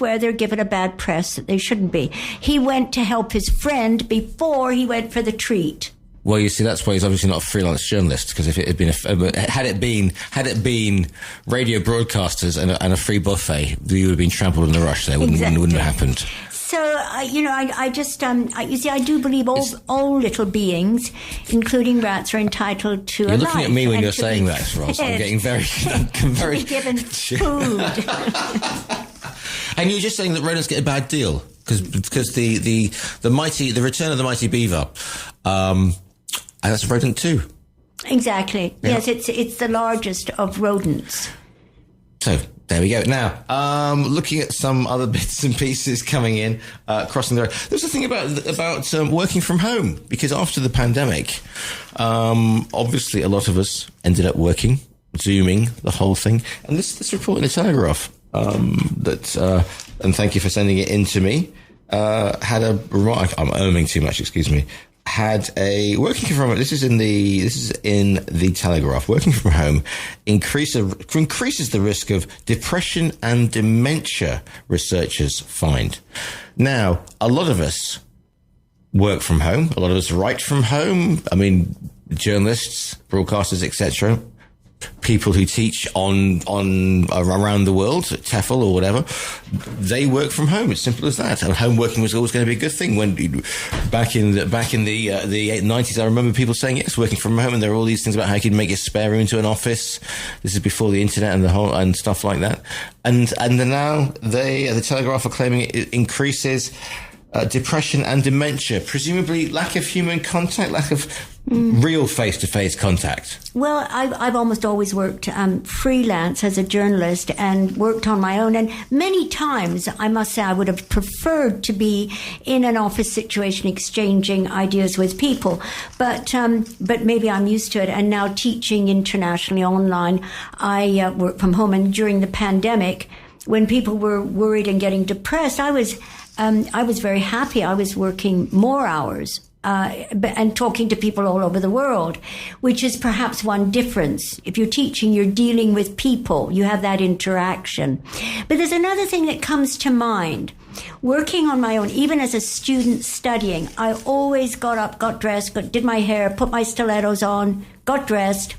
where they're given a bad press that they shouldn't be. He went to help his friend before he went for the treat. Well, you see, that's why he's obviously not a freelance journalist. Because if it had been had it been radio broadcasters and a free buffet, you would have been trampled in the rush. There wouldn't have happened. So I just you see, I do believe all little beings, including rats, are entitled to a life. You're looking at me when you're saying that, Ross. I'm getting very to be given food. And you were just saying that rodents get a bad deal because the return of the mighty beaver. And that's a rodent too. Exactly. Yeah. Yes, it's the largest of rodents. So there we go. Now, looking at some other bits and pieces coming in, crossing the road. There's a thing about working from home because after the pandemic, obviously a lot of us ended up working, Zooming, the whole thing. And this report in the Telegraph and thank you for sending it in to me. Had a remark. I'm oming too much. Excuse me. Had a working from home. This is in the Telegraph. Working from home increases the risk of depression and dementia. Researchers find. Now, a lot of us work from home. A lot of us write from home. I mean, journalists, broadcasters, etc. People who teach on around the world, at TEFL or whatever, they work from home. It's simple as that. And home working was always going to be a good thing. When back in the 90s, I remember people saying yes, working from home, and there were all these things about how you could make your spare room into an office. This is before the internet and stuff like that. And now the Telegraph are claiming it increases depression and dementia, presumably lack of human contact, lack of real face-to-face contact. Well, I've almost always worked freelance as a journalist and worked on my own. And many times, I must say, I would have preferred to be in an office situation exchanging ideas with people. But maybe I'm used to it. And now teaching internationally online, I work from home. And during the pandemic, when people were worried and getting depressed, I was very happy. I was working more hours and talking to people all over the world, which is perhaps one difference. If you're teaching, you're dealing with people. You have that interaction. But there's another thing that comes to mind. Working on my own, even as a student studying, I always got up, got dressed, did my hair, put my stilettos on, got dressed,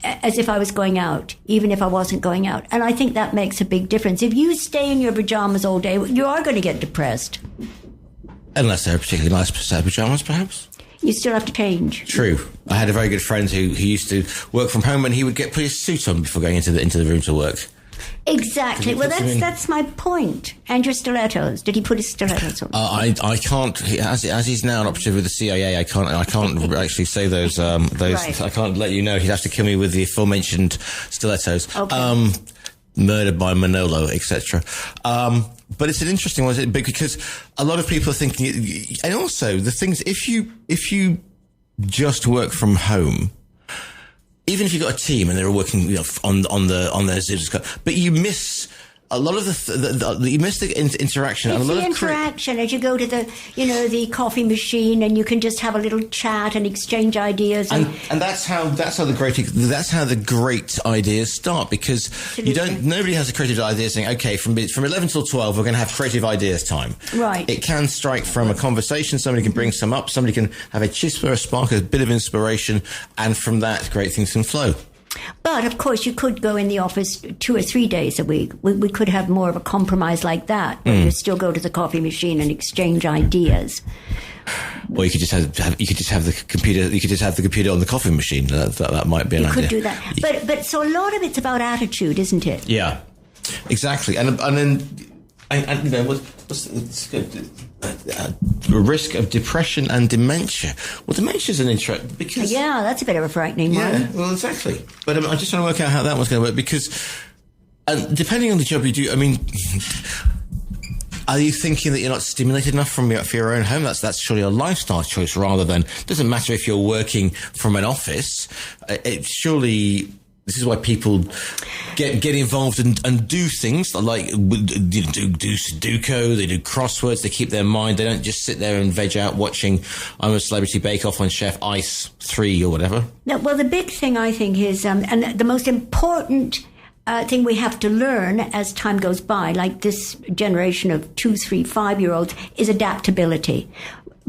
as if I was going out, even if I wasn't going out. And I think that makes a big difference. If you stay in your pajamas all day, you are going to get depressed. Unless they're a particularly nice set of pajamas, perhaps. You still have to change. True. I had a very good friend who used to work from home and he would put his suit on before going into the room to work. Exactly. Well, that's my point. And your stilettos. Did he put his stilettos on? I can't. As he's now an operative with the CIA, I can't actually say those. Right. I can't let you know. He'd have to kill me with the aforementioned stilettos. Okay. Murdered by Manolo, etc. But it's an interesting one because a lot of people are thinking, and also the things if you just work from home. Even if you've got a team and they're working, on their Zoom, but you miss a lot of you miss the interaction. It's and a lot the interaction as you go to the coffee machine and you can just have a little chat and exchange ideas. And that's how the great ideas start, because nobody has a creative idea saying, okay, from 11 till 12 we're going to have creative ideas time. Right. It can strike from a conversation. Somebody can bring some up. Somebody can have a chispa, a spark, a bit of inspiration, and from that, great things can flow. But, of course, you could go in the office 2 or 3 days a week. We could have more of a compromise like that, where you still go to the coffee machine and exchange ideas. Or you could just have the computer. You could just have the computer on the coffee machine. That might be an idea. You could do that. But so a lot of it's about attitude, isn't it? Yeah, exactly. And then what's good? The risk of depression and dementia. Well, dementia is an interesting because that's a bit of a frightening one. Yeah, well, exactly. But I'm just trying to work out how that one's going to work, because depending on the job you do, I mean, are you thinking that you're not stimulated enough for your own home? That's surely a lifestyle choice rather than. Doesn't matter if you're working from an office. Surely. This is why people get involved and do things like do Sudoku, they do crosswords, they keep their mind. They don't just sit there and veg out watching I'm a Celebrity Bake Off on Chef Ice 3 or whatever. No, well, the big thing I think is, and the most important thing we have to learn as time goes by, like this generation of 2, 3, 5-year-olds, is adaptability.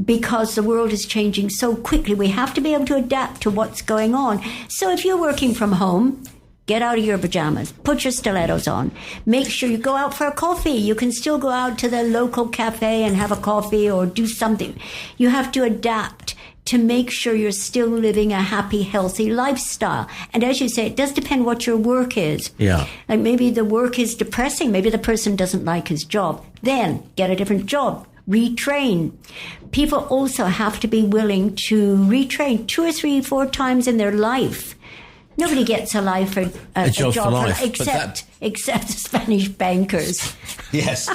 Because the world is changing so quickly, we have to be able to adapt to what's going on. So if you're working from home, get out of your pajamas, put your stilettos on, make sure you go out for a coffee. You can still go out to the local cafe and have a coffee or do something. You have to adapt to make sure you're still living a happy, healthy lifestyle. And as you say, it does depend what your work is. Yeah. Like maybe the work is depressing. Maybe the person doesn't like his job. Then get a different job. Retrain. People also have to be willing to retrain 2 or 3, 4 times in their life. Nobody gets a job for life, except the Spanish bankers. Yes,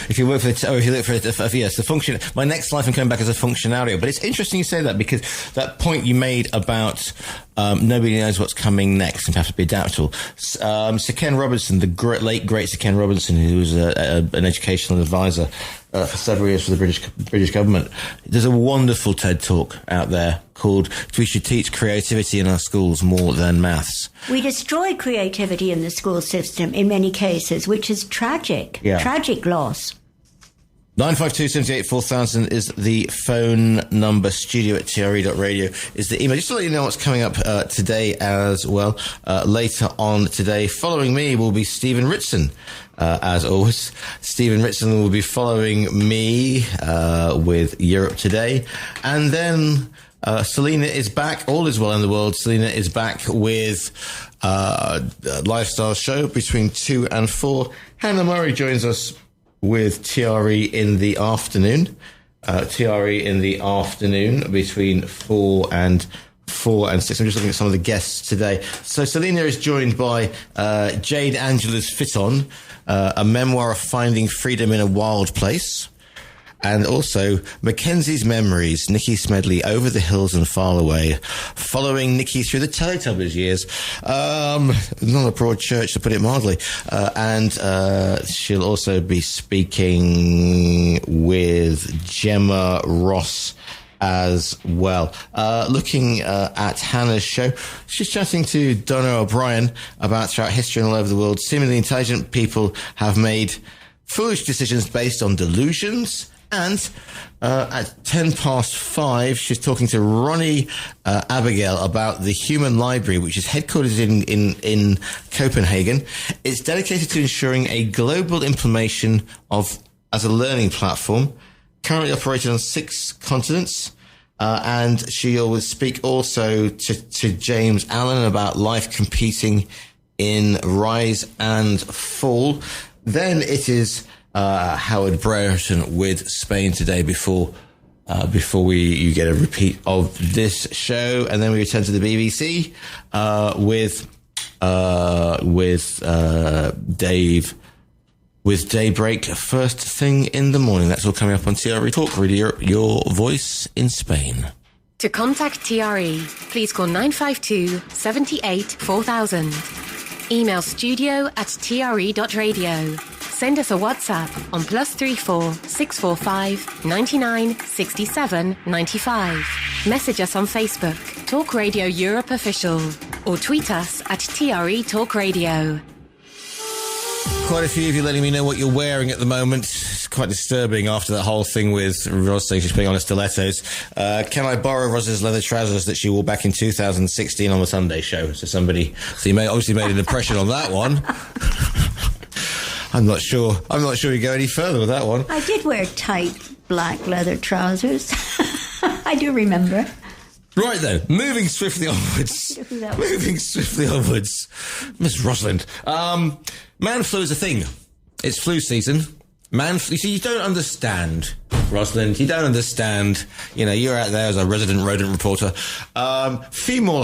if you work for the function. My next life, I'm coming back as a functionario. But it's interesting you say that, because that point you made about nobody knows what's coming next and have to be adaptable. Sir Ken Robinson, the late great Sir Ken Robinson, who was an educational advisor for several years for the British government. There's a wonderful TED talk out there called "We Should Teach Creativity in Our Schools More Than Maths." We destroy creativity in the school system in many cases, which is tragic. Yeah. Tragic loss. 952-78-4000 is the phone number. studio@tre.radio is the email. Just to let you know what's coming up today as well. Later on today, following me will be Stephen Ritson. As always, Stephen Ritson will be following me with Europe Today. And then Selena is back. All is well in the world. Selena is back with a lifestyle show between 2 and 4. Hannah Murray joins us with TRE in the afternoon. TRE in the afternoon between 4 and 6. I'm just looking at some of the guests today. So Selena is joined by Jade Angela's Fit-On, a memoir of finding freedom in a wild place. And also Mackenzie's Memories, Nikki Smedley, Over the Hills and Far Away, following Nikki through the Teletubbies years. Not a broad church, to put it mildly. And she'll also be speaking with Gemma Ross as well. Looking at Hannah's show, she's chatting to Donna O'Brien about throughout history and all over the world, seemingly intelligent people have made foolish decisions based on delusions. And at 5:10, she's talking to Ronnie Abigail about the Human Library, which is headquartered in Copenhagen. It's dedicated to ensuring a global implementation as a learning platform, currently operated on 6 continents. And she'll speak also to James Allen about life competing in Rise and Fall. Then it is Howard Brereton with Spain Today before you get a repeat of this show, and then we return to the BBC with Dave with Daybreak first thing in the morning. That's all coming up on TRE Talk Radio, your voice in Spain. To contact TRE, please call 952 78 4000. Email studio@tre.radio. Send us a WhatsApp on +34 645 99 67 95. Message us on Facebook, Talk Radio Europe Official, or tweet us at TRE Talk Radio. Quite a few of you letting me know what you're wearing at the moment. It's quite disturbing after that whole thing with Ros saying she's putting on her stilettos. Can I borrow Ros's leather trousers that she wore back in 2016 on the Sunday show? So you obviously made an impression on that one. I'm not sure you go any further with that one. I did wear tight black leather trousers. I do remember. Right then, moving swiftly onwards. Miss Rosalind. Man flu is a thing. It's flu season. You see, you don't understand, Rosalind. You don't understand. You know, you're out there as a resident rodent reporter. Female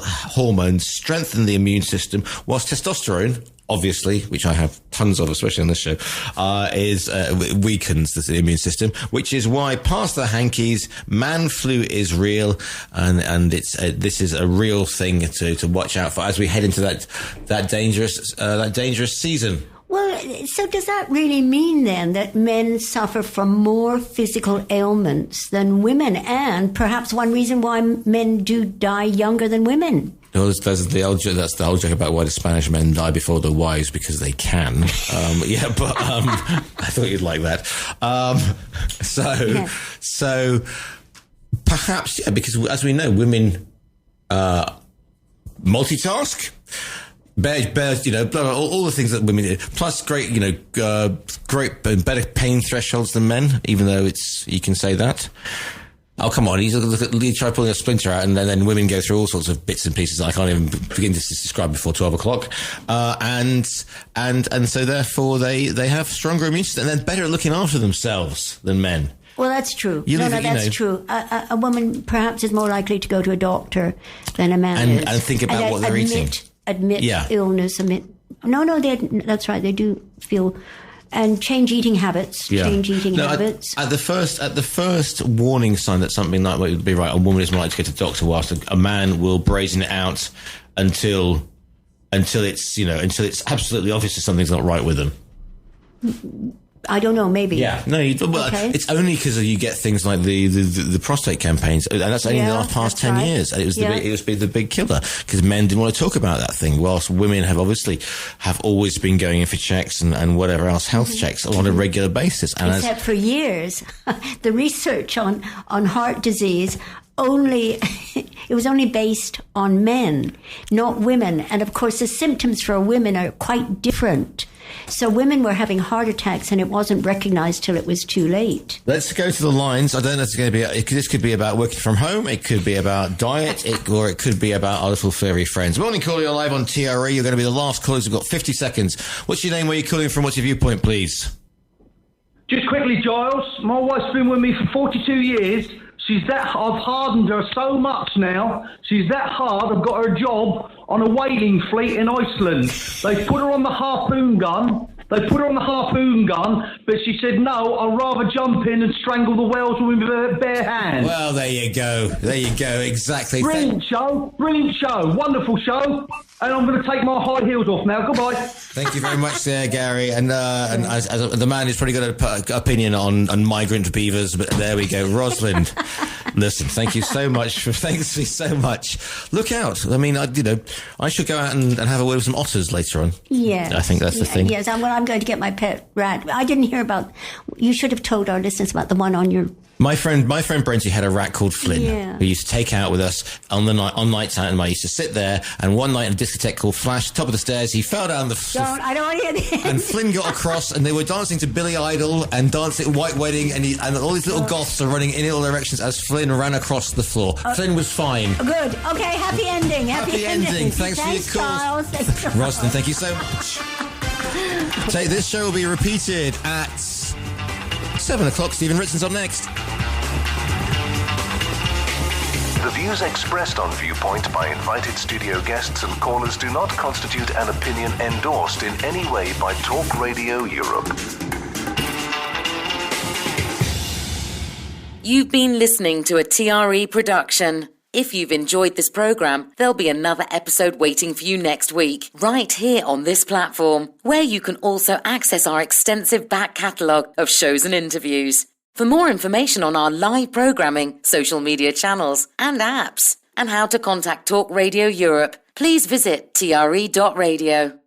hormones strengthen the immune system, whilst testosterone, obviously, which I have tons of, especially on this show, weakens the immune system, which is why, past the hankies, man flu is real, and this is a real thing to watch out for as we head into that dangerous season. Well, so does that really mean then that men suffer from more physical ailments than women, and perhaps one reason why men do die younger than women? Well, that's the old joke about why the Spanish men die before their wives, because they can. I thought you'd like that. So perhaps, because as we know, women multitask. Bears, all the things that women do. Plus, great better pain thresholds than men, even though you can say that. Oh, come on, you try pulling a splinter out, and then women go through all sorts of bits and pieces that I can't even begin to describe before 12 o'clock. And so therefore they have stronger immune system, and they're better at looking after themselves than men. Well, that's true. That's true. A woman perhaps is more likely to go to a doctor than a man is. And think about what they're eating. Admit illness. That's right. They do feel, and change eating habits. Habits. At the first warning sign that something like would be right, a woman is more likely to get a doctor, whilst a man will brazen it out until it's absolutely obvious that something's not right with them. I don't know, maybe. Yeah, no, it's only because you get things like the prostate campaigns, and that's only in the past 10 years. It was the big killer, because men didn't want to talk about that thing, whilst women have always been going in for checks and whatever else, health checks on a regular basis. And except for years, the research on heart disease it was only based on men, not women. And of course, the symptoms for women are quite different. So women were having heart attacks, and it wasn't recognised till it was too late. Let's go to the lines. I don't know if it's going to be. This could be about working from home. It could be about diet, or it could be about our little furry friends. Morning, caller. You're live on TRE. You're going to be the last callers. We've got 50 seconds. What's your name? Where are you calling from? What's your viewpoint, please? Just quickly, Giles. My wife's been with me for 42 years. I've hardened her so much now. She's that hard. I've got her a job on a whaling fleet in Iceland. They put her on the harpoon gun. But she said, no, I'd rather jump in and strangle the whales with my bare hands. Well, there you go. Exactly. Brilliant show. Wonderful show. And I'm going to take my high heels off now. Goodbye. Thank you very much there, Gary. And as the man who's probably got an opinion on migrant beavers, but there we go. Rosalind, listen, thank you so much. Thanks so much. Look out. I mean, I should go out and have a word with some otters later on. Yeah. I think that's the thing. Yes, I'm going to get my pet rat. I didn't hear about, you should have told our listeners about the one on your My friend Brenty had a rat called Flynn, who used to take out with us on nights out, and I used to sit there. And one night in a discotheque called Flash, top of the stairs, he fell down I don't want to hear this. And Flynn got across, and they were dancing to Billy Idol and dancing White Wedding, and all these little goths are running in all directions as Flynn ran across the floor. Flynn was fine. Good. Okay. Happy ending. Happy ending. Thanks for your call, Roston. Thank you so much. This show will be repeated at 7 o'clock. Stephen Ritson's up next. The views expressed on Viewpoint by invited studio guests and callers do not constitute an opinion endorsed in any way by Talk Radio Europe. You've been listening to a TRE production. If you've enjoyed this program, there'll be another episode waiting for you next week, right here on this platform, where you can also access our extensive back catalogue of shows and interviews. For more information on our live programming, social media channels and apps, and how to contact Talk Radio Europe, please visit TRE.radio.